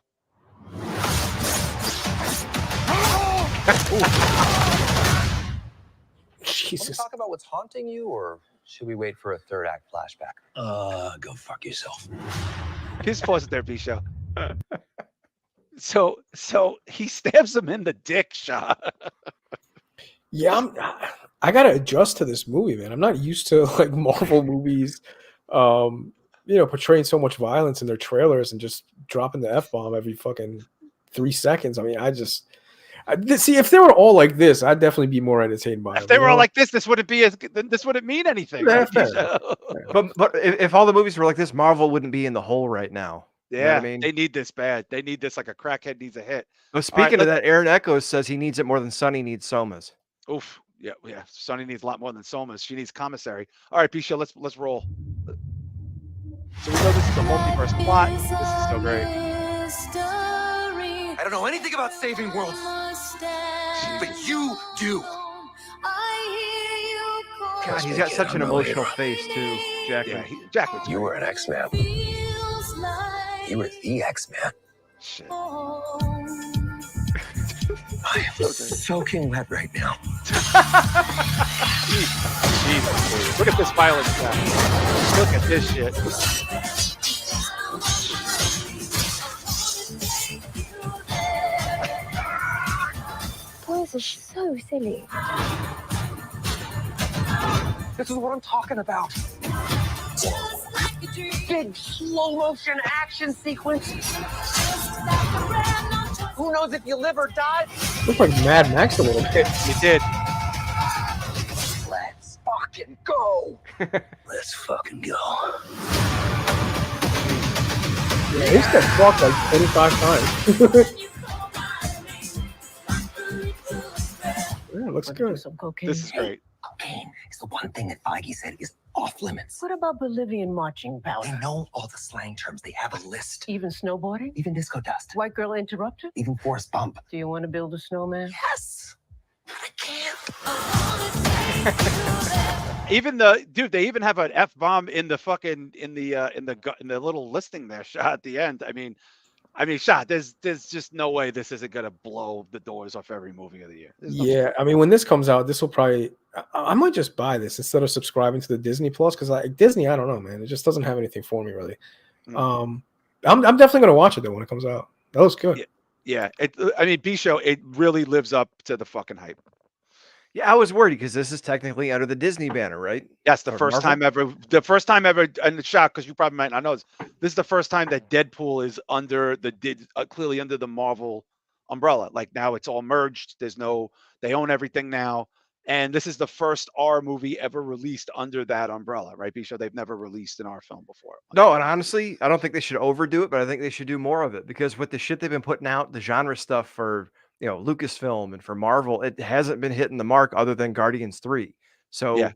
Jesus. Want to talk about what's haunting you, or should we wait for a third act flashback? Go fuck yourself. Just pause it there, B-Show. So he stabs him in the dick, Shah. Yeah, I gotta adjust to this movie, man. I'm not used to like Marvel movies, portraying so much violence in their trailers and just dropping the F-bomb every fucking 3 seconds. I mean, see, if they were all like this, I'd definitely be more entertained by it. If they were all like this wouldn't mean anything. Yeah, but if all the movies were like this, Marvel wouldn't be in the hole right now. Yeah, you know what I mean? They need this bad. They need this like a crackhead needs a hit. Well, speaking of that, Aaron Echoes says he needs it more than Sonny needs Somas. Oof. Yeah. Sonny needs a lot more than Somas. She needs commissary. All right, B-Show, let's roll. So we know this is a multiverse plot. This is so great. I don't know anything about saving worlds, but you do. God, he's got such an emotional face too, Jackman. Yeah, Jackman's You great. were an X-Man. You were the X-Man. Shit. I am soaking wet right now. Jesus, look at this violence now. Look at this shit. Boys are so silly. This is what I'm talking about. Big slow motion action sequence. Who knows if you live or die? Looks like Mad Max a little bit. You did. Let's fucking go. Let's fucking go. Yeah, he's got fucked like 25 times. Yeah, looks good. Some cocaine. This is great. Cocaine is the one thing that Feige said is off limits. What about Bolivian marching powder? They know all the slang terms. They have a list. Even snowboarding? Even disco dust. White girl interrupter? Even Forrest Bump. Do you want to build a snowman? Yes. But I can't. Even they even have an F-bomb in the fucking in the little listing there, Shah, at the end. I mean, Shah, there's just no way this isn't gonna blow the doors off every movie of the year. Yeah, I mean, when this comes out, this will probably. I might just buy this instead of subscribing to the Disney Plus because Disney, I don't know, man. It just doesn't have anything for me really. I'm definitely gonna watch it though when it comes out. That was good. Yeah. B-Show, it really lives up to the fucking hype. Yeah, I was worried because this is technically under the Disney banner, right? Yes, the Or first Marvel? time ever. The first time ever, and it's shocked because you probably might not know this. This is the first time that Deadpool is under clearly under the Marvel umbrella. Like now it's all merged. They own everything now, and this is the first R movie ever released under that umbrella, right? B-Show, they've never released an R film before. No, and honestly, I don't think they should overdo it, but I think they should do more of it because with the shit they've been putting out, the genre stuff for Lucasfilm and for Marvel, it hasn't been hitting the mark other than Guardians 3. So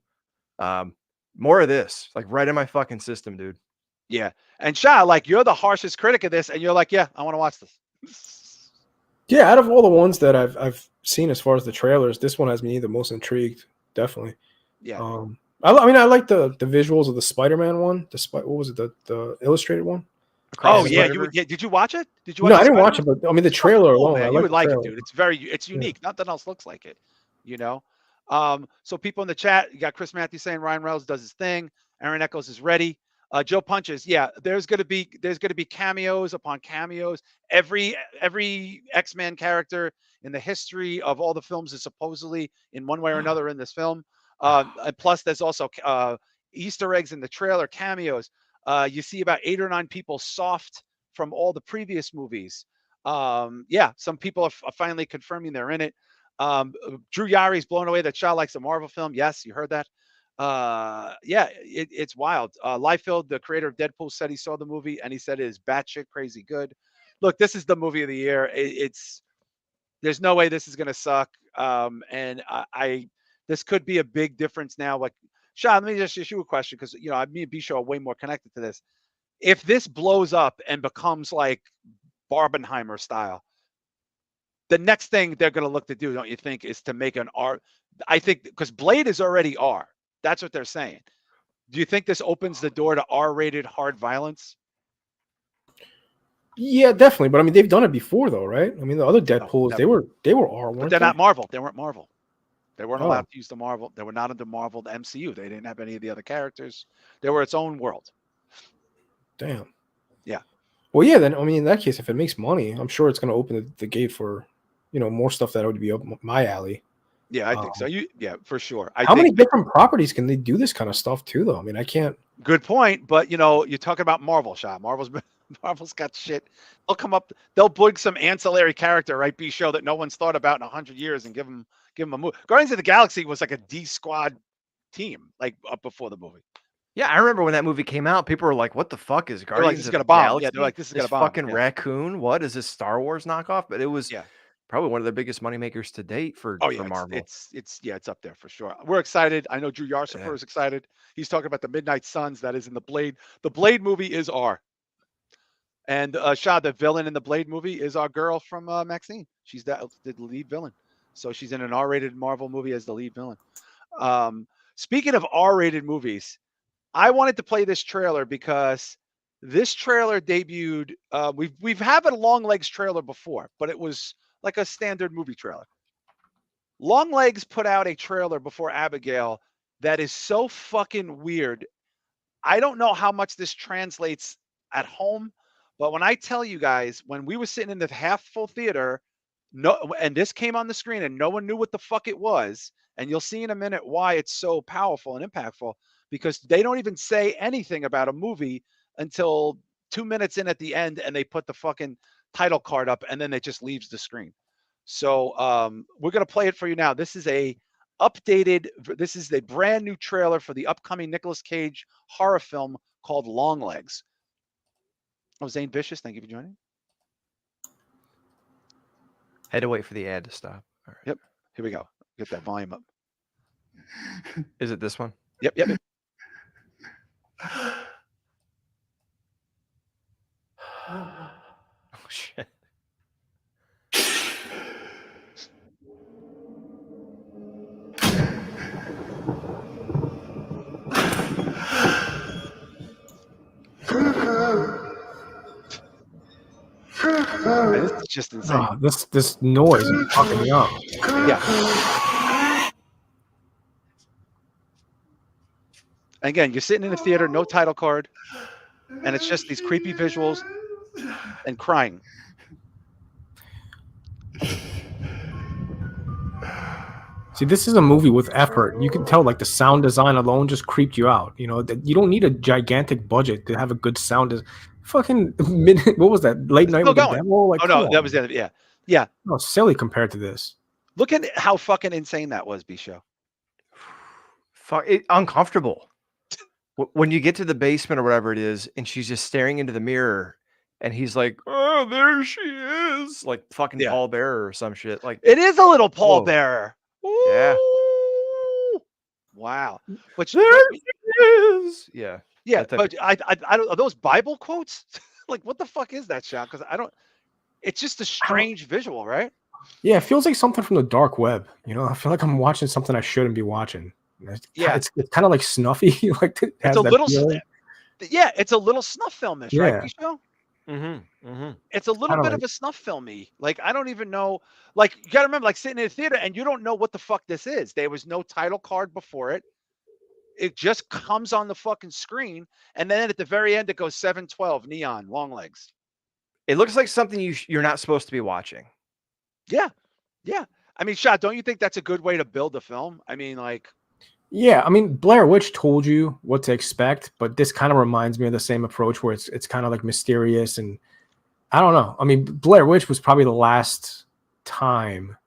more of this, like right in my fucking system, dude. Yeah. And Shah, like you're the harshest critic of this, and you're like, yeah, I want to watch this. Yeah, out of all the ones that I've seen as far as the trailers, this one has me the most intrigued, definitely. Yeah. I mean, I like the visuals of the Spider-Man one. What was it? The illustrated one. Oh yeah, did you watch it? Did you watch No, I didn't watch it, but I mean the trailer alone. Man, I you would like trailer. it, dude. It's unique. Nothing else looks like it. So people in the chat, you got Chris Matthews saying Ryan Reynolds does his thing. Aaron Echoes is ready. Joe Punches, yeah. There's gonna be cameos upon cameos. Every X-Men character in the history of all the films is supposedly in one way or another in this film. And plus, there's also Easter eggs in the trailer, cameos. You see about 8 or 9 people soft from all the previous movies. Some people are finally confirming they're in it. Drew Yari's blown away that Shah likes a Marvel film. Yes, you heard that. It's wild. Liefeld, the creator of Deadpool, said he saw the movie and he said it is batshit crazy good. Look, this is the movie of the year. There's no way this is going to suck. And this could be a big difference now. Like, Shah, let me just ask you a question because me and B-Show are way more connected to this. If this blows up and becomes like Barbenheimer style, the next thing they're going to look to do, don't you think, is to make an R? I think because Blade is already R. That's what they're saying. Do you think this opens the door to R-rated hard violence? Yeah, definitely. But I mean, they've done it before, though, right? I mean, the other Deadpools, they were R, weren't but they're they? not Marvel. They weren't Marvel. They weren't allowed to use the Marvel. They were not under Marvel, the MCU. They didn't have any of the other characters. They were its own world. Damn. Yeah. Well, yeah. Then I mean, in that case, if it makes money, I'm sure it's going to open the gate for more stuff that would be up my alley. Yeah, I think so. For sure. How many different properties can they do this kind of stuff too, though? I mean, I can't. Good point, but you're talking about Marvel, Shah. Marvel's got shit. They'll bring some ancillary character, right? B-Show that no one's thought about in 100 years and give them a move. Guardians of the Galaxy was like a D squad team, like up before the movie. Yeah, I remember when that movie came out, people were like, "What the fuck is Guardians of the bomb. Galaxy?" Yeah, they're like, "This is gonna bomb." Fucking raccoon. What is this Star Wars knockoff? But it was probably one of the biggest moneymakers to date for Marvel. It's up there for sure. We're excited. I know Drew Yarsifer is excited. He's talking about the Midnight Suns that is in the Blade. The Blade movie is R. And Shah, the villain in the Blade movie, is our girl from Maxine. She's the lead villain. So she's in an R-rated Marvel movie as the lead villain. Speaking of R-rated movies, I wanted to play this trailer because this trailer debuted. We've had a Longlegs trailer before, but it was like a standard movie trailer. Longlegs put out a trailer before Abigail that is so fucking weird. I don't know how much this translates at home, but when I tell you guys, when we were sitting in the half full theater, and this came on the screen and no one knew what the fuck it was, and you'll see in a minute why it's so powerful and impactful, because they don't even say anything about a movie until 2 minutes in at the end, and they put the fucking title card up, and then it just leaves the screen. So we're going to play it for you now. This is the brand new trailer for the upcoming Nicolas Cage horror film called Longlegs. Oh, Zane Vicious, thank you for joining. Had to wait for the ad to stop. All right. Yep. Here we go. Get that volume up. Is it this one? Yep. Oh, shit. This is just insane. This noise is fucking me up. Yeah. Again, you're sitting in a theater, no title card, and it's just these creepy visuals and crying. See, this is a movie with effort. You can tell, like, the sound design alone just creeped you out. You know, that you don't need a gigantic budget to have a good sound. Fucking what was that? Late Night with the Devil? Like, oh no, that was the end. Yeah. No, silly compared to this. Look at how fucking insane that was, B-Show. Uncomfortable. When you get to the basement or whatever it is, and she's just staring into the mirror, and he's like, "Oh, there she is," like fucking Paul Bearer or some shit. Like, it is a little Paul Bearer. Ooh. Yeah. Wow. But there she is. Yeah. Yeah, but I don't. Are those Bible quotes? Like, what the fuck is that, Shah? Because I don't. It's just a strange visual, right? Yeah, it feels like something from the dark web. You know, I feel like I'm watching something I shouldn't be watching. It's kind of like snuffy. Like it's a little. Yeah, it's a little snuff filmish, right, Bisho? It's a little bit of a snuff filmy. Like, I don't even know. Like, you gotta remember, like, sitting in a theater and you don't know what the fuck this is. There was no title card before it. It just comes on the fucking screen, and then at the very end it goes 7/12 neon Longlegs. It looks like something you're not supposed to be watching. Yeah. I mean, Shah, don't you think that's a good way to build a film? I mean, like. Yeah, I mean, Blair Witch told you what to expect, but this kind of reminds me of the same approach where it's kind of like mysterious, and I don't know. I mean, Blair Witch was probably the last time.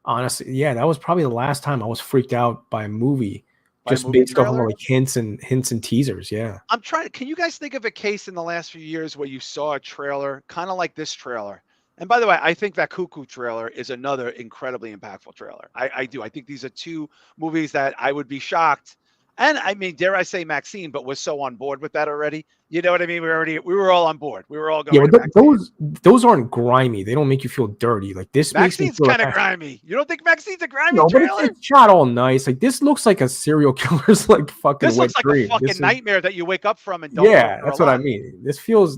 Honestly, yeah, that was probably the last time I was freaked out by a movie. Just based off of like hints and teasers, yeah. I'm trying. Can you guys think of a case in the last few years where you saw a trailer kind of like this trailer? And by the way, I think that Cuckoo trailer is another incredibly impactful trailer. I do. I think these are two movies that I would be shocked. And I mean, dare I say Maxine, but we're so on board with that already. You know what I mean? We were all on board. We were all going. Yeah, but those aren't grimy. They don't make you feel dirty. Like this. Maxine's kind of grimy. You don't think Maxine's a grimy trailer? But it's shot all nice. Like this looks like a serial killer's like fucking. This looks like a fucking nightmare that you wake up from and don't. Yeah, that's what I mean. This feels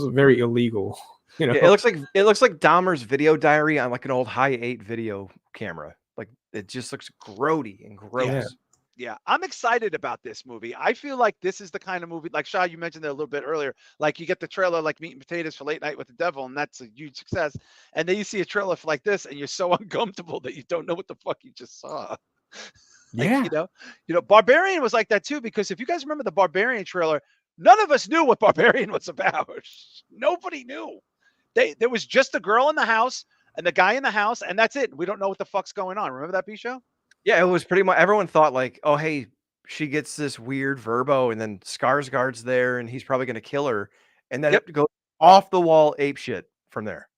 very illegal. You know, yeah, it looks like Dahmer's video diary on like an old Hi8 video camera. Like it just looks grody and gross. Yeah, I'm excited about this movie. I feel like this is the kind of movie, like Shah, you mentioned it a little bit earlier. Like you get the trailer like Meat and Potatoes for Late Night with the Devil, and that's a huge success. And then you see a trailer for like this, and you're so uncomfortable that you don't know what the fuck you just saw. Like, you know, Barbarian was like that too, because if you guys remember the Barbarian trailer, none of us knew what Barbarian was about. Nobody knew. There was just a girl in the house and the guy in the house, and that's it. We don't know what the fuck's going on. Remember that, B-Show? Yeah, it was pretty much everyone thought like, oh, hey, she gets this weird Verbo, and then Skarsgård's there, and he's probably going to kill her, and then it goes off the wall ape shit from there.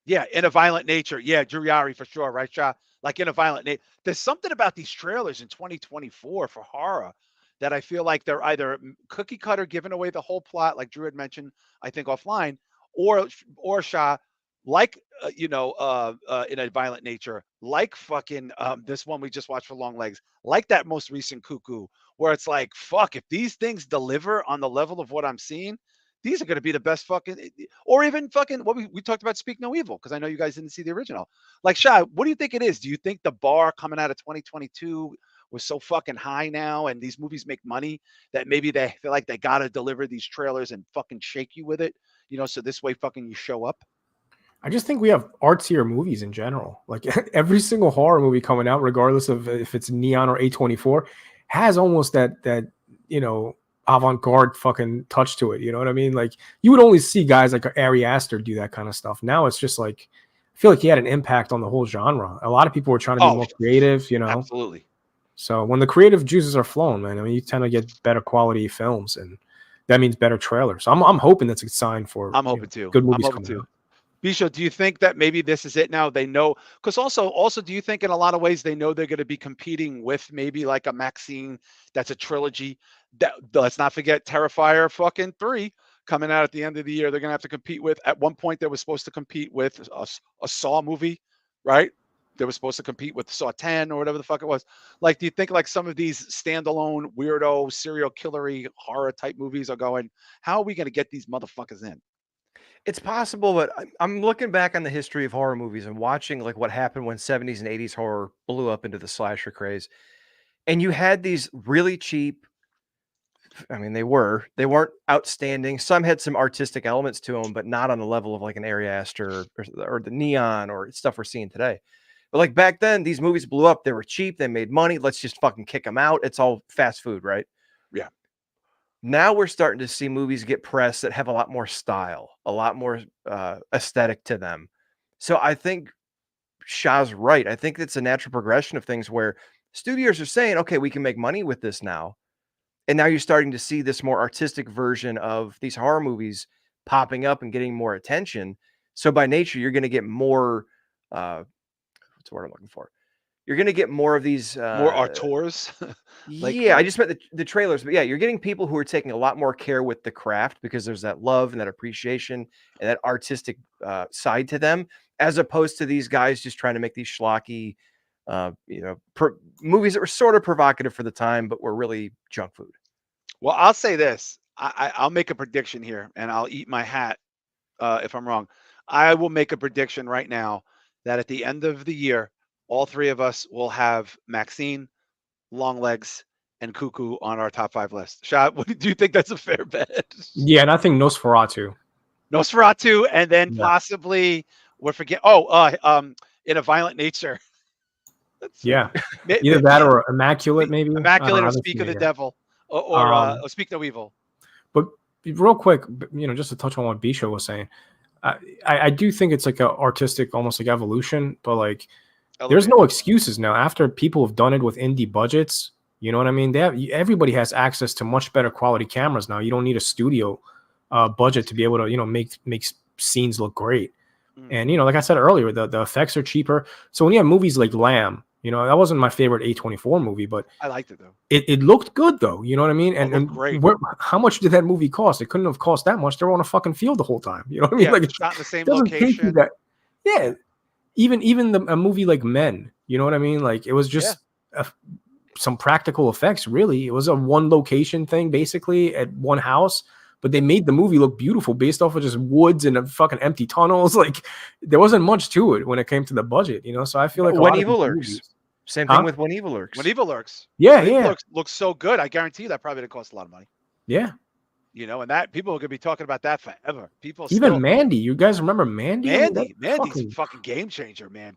Yeah, In a Violent Nature. Yeah, Drew Yari for sure, right, Shah? Like In a Violent Nature. There's something about these trailers in 2024 for horror that I feel like they're either cookie cutter, giving away the whole plot, like Drew had mentioned, I think offline, or Shah, like in a violent nature, like fucking this one we just watched for Longlegs, like that most recent Cuckoo, where it's like, fuck, if these things deliver on the level of what I'm seeing, these are going to be the best fucking, or even fucking what we talked about, Speak No Evil, because I know you guys didn't see the original. Like, Shah, what do you think it is? Do you think the bar coming out of 2022 was so fucking high now, and these movies make money that maybe they feel like they got to deliver these trailers and fucking shake you with it, so this way fucking you show up? I just think we have artsier movies in general. Like every single horror movie coming out, regardless of if it's Neon or A24, has almost that avant-garde fucking touch to it. You know what I mean? Like you would only see guys like Ari Aster do that kind of stuff. Now it's just like, I feel like he had an impact on the whole genre. A lot of people were trying to be more creative, Absolutely. So when the creative juices are flowing, man, I mean, you tend to get better quality films, and that means better trailers. So I'm hoping that's a sign for I'm hoping too. Good movies coming out. Bisho, do you think that maybe this is it now? They know, because also, do you think in a lot of ways they know they're going to be competing with maybe like a Maxine that's a trilogy? That let's not forget Terrifier fucking 3 coming out at the end of the year. They're going to have to compete with. At one point, they were supposed to compete with a Saw movie, right? They were supposed to compete with Saw 10 or whatever the fuck it was. Like, do you think like some of these standalone weirdo serial killery horror type movies are going, how are we going to get these motherfuckers in? It's possible, but I'm looking back on the history of horror movies and watching like what happened when 70s and 80s horror blew up into the slasher craze. And you had these really cheap, I mean, they weren't outstanding. Some had some artistic elements to them, but not on the level of like an Ari Aster or the Neon or stuff we're seeing today. But like back then, these movies blew up. They were cheap. They made money. Let's just fucking kick them out. It's all fast food, right? Yeah. Now we're starting to see movies get press that have a lot more style, a lot more aesthetic to them. So I think Shah's right. I think it's a natural progression of things where studios are saying, okay, we can make money with this now. And now you're starting to see this more artistic version of these horror movies popping up and getting more attention. So by nature, you're going to get more, what's the word I'm looking for? You're going to get more of these more auteurs. I just meant the trailers, but yeah, you're getting people who are taking a lot more care with the craft because there's that love and that appreciation and that artistic side to them, as opposed to these guys just trying to make these schlocky, movies that were sort of provocative for the time, but were really junk food. Well, I'll say this. I'll make a prediction here, and I'll eat my hat if I'm wrong. I will make a prediction right now that at the end of the year, all three of us will have Maxine, Longlegs, and Cuckoo on our top 5 list. Shah, do you think that's a fair bet? Yeah, and I think Nosferatu, and then possibly we're In a Violent Nature. Either that or Immaculate, maybe. Immaculate or Speak of the Devil, or Speak No Evil. But real quick, just to touch on what Bisho was saying, I do think it's like an artistic, almost like evolution, but like. There's no excuses now. After people have done it with indie budgets, you know what I mean? Everybody has access to much better quality cameras now. You don't need a studio budget to be able to, make scenes look great. And, like I said earlier, the effects are cheaper. So when you have movies like Lamb, that wasn't my favorite A24 movie, but I liked it though. It looked good though. You know what I mean? And great. How much did that movie cost? It couldn't have cost that much. They were on a fucking field the whole time. You know what I mean? Yeah, like not in the same location. Yeah. Even a movie like Men, you know what I mean? Like it was just some practical effects. Really, it was a one location thing, basically at one house. But they made the movie look beautiful based off of just woods and fucking empty tunnels. Like there wasn't much to it when it came to the budget, So I feel like When Evil Lurks, same thing with When Evil Lurks. When Evil Lurks, looks so good. I guarantee you that probably didn't cost a lot of money. Yeah. And that people are gonna be talking about that forever. Mandy, you guys remember Mandy? Mandy's a fucking game changer, man.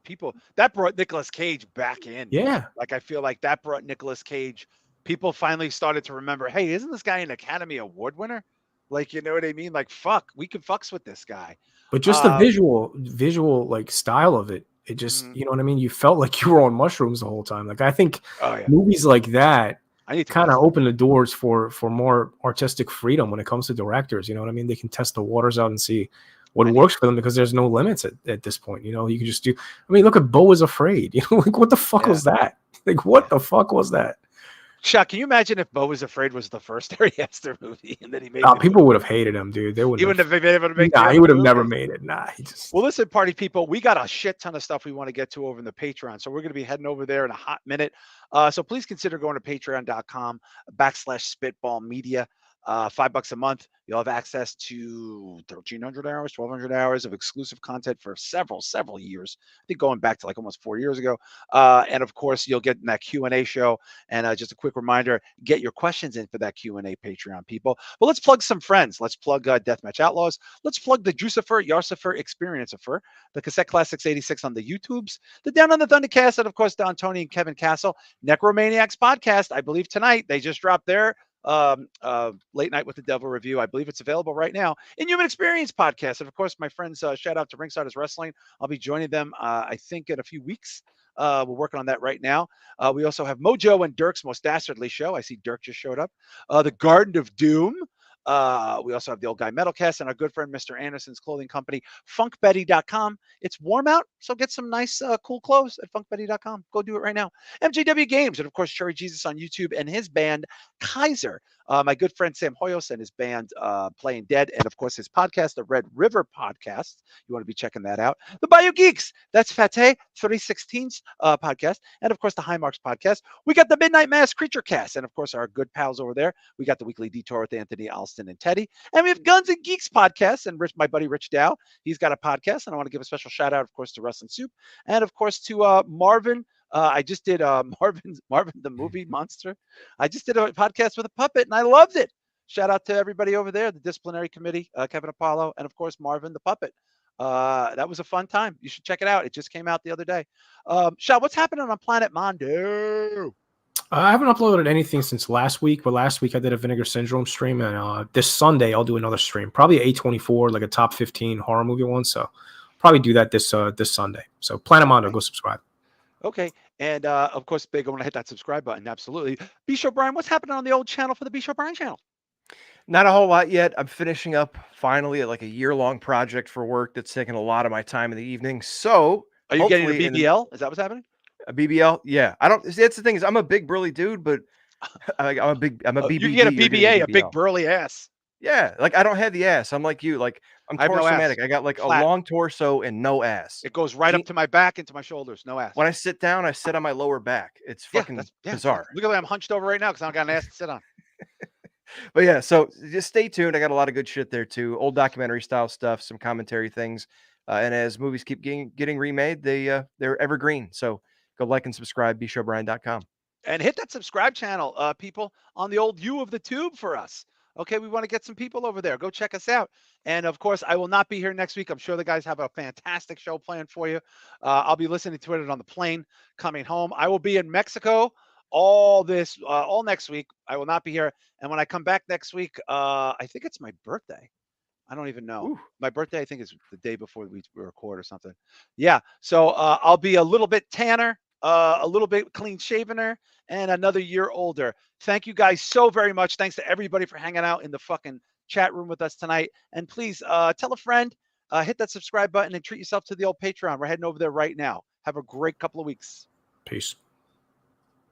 That brought Nicolas Cage back in. Yeah, like I feel like that brought Nicolas Cage. People finally started to remember, hey, isn't this guy an Academy Award winner? Like, you know what I mean? Like, fuck, we can fucks with this guy. But just the visual like style of it, it just, you know what I mean? You felt like you were on mushrooms the whole time. Like I think movies like that kind of open the doors for more artistic freedom when it comes to directors. You know what I mean? They can test the waters out and see what works for them because there's no limits at this point. You can just do. I mean, look at Beau is Afraid. Like what the fuck was that? Like what the fuck was that? Shah, can you imagine if Beau Was Afraid was the first Ari Aster movie and then he made people would have hated him, dude. They wouldn't. He wouldn't have been able to make. Nah, he would have never made it. Nah, he just. Well, listen, party people, we got a shit ton of stuff we want to get to over in the Patreon, so we're going to be heading over there in a hot minute. So please consider going to patreon.com/spitball media. $5 a month. You'll have access to 1,300 hours, 1,200 hours of exclusive content for several years. I think going back to like almost 4 years ago. And of course, you'll get in that Q&A show. And just a quick reminder, get your questions in for that Q&A, Patreon people. But let's plug some friends. Let's plug Deathmatch Outlaws. Let's plug the Juicifer, Yarcifer, Experiencer, the Cassette Classics 86 on the YouTubes, the Down on the Thundercast, and of course, Don Tony and Kevin Castle. Necromaniacs podcast, I believe tonight, they just dropped their Late Night with the Devil review. I believe it's available right now in Human Experience podcast. And of course, my friends, shout out to Ringsiders Wrestling. I'll be joining them, I think, in a few weeks. We're working on that right now. We also have Mojo and Dirk's Most Dastardly Show. I see Dirk just showed up. The Garden of Doom. We also have the Old Guy Metalcast and our good friend Mr. Anderson's clothing company, funkbetty.com. It's warm out, so get some nice, cool clothes at funkbetty.com. Go do it right now. MJW Games, and of course, Cherry Jesus on YouTube and his band, Kaiser. My good friend Sam Hoyos and his band, Playing Dead, and of course, his podcast, the Red River Podcast. You want to be checking that out. The Bayou Geeks, that's Fateh 316's podcast, and of course, the High Marks Podcast. We got the Midnight Mass Creature Cast, and of course, our good pals over there. We got the Weekly Detour with Anthony Alston and Teddy, and we have Guns and Geeks podcast, and my buddy Rich Dow, he's got a podcast, and I want to give a special shout out, of course, to Wrestling Soup, and of course to Marvin. I just did Marvin the Movie Monster. I just did a podcast with a puppet, and I loved it. Shout out to everybody over there, the disciplinary committee, Kevin Apollo, and of course Marvin the puppet. That was a fun time. You should check it out. It just came out the other day. Shah, what's happening on Planet Mondo? I haven't uploaded anything since last week, but last week I did a Vinegar Syndrome stream, and this Sunday I'll do another stream, probably A24, like a top 15 horror movie one. So probably do that this Sunday. So Planet Mondo, go subscribe. Okay, and of course, big, I want to hit that subscribe button. Absolutely. B-Show Brian, what's happening on the old channel for the B-Show Brian channel? Not a whole lot yet. I'm finishing up finally like a year-long project for work that's taking a lot of my time in the evening. So are you getting a BBL? Is that what's happening? A BBL? Yeah. I don't. That's the thing is, I'm a big burly dude, but I'm a BBB. You can get a BBA, a big burly ass. Yeah, like I don't have the ass. I'm like you. Like I'm torsomatic. I got like flat. A long torso and no ass. It goes right up to my back into my shoulders. No ass. When I sit down, I sit on my lower back. It's fucking bizarre. Look at the way I'm hunched over right now because I don't got an ass to sit on. But yeah, so just stay tuned. I got a lot of good shit there too. Old documentary style stuff, some commentary things, and as movies keep getting remade, they're evergreen. So go like and subscribe. BShowBrian.com. And hit that subscribe channel, people, on the old U of the tube for us. Okay, we want to get some people over there. Go check us out. And of course, I will not be here next week. I'm sure the guys have a fantastic show planned for you. I'll be listening to it on the plane coming home. I will be in Mexico all next week. I will not be here. And when I come back next week, I think it's my birthday. I don't even know. Ooh. My birthday, I think, is the day before we record or something. Yeah. So I'll be a little bit tanner, a little bit clean shavener, and another year older. Thank you guys so very much. Thanks to everybody for hanging out in the fucking chat room with us tonight. And please tell a friend, hit that subscribe button, and treat yourself to the old Patreon. We're heading over there right now. Have a great couple of weeks. Peace.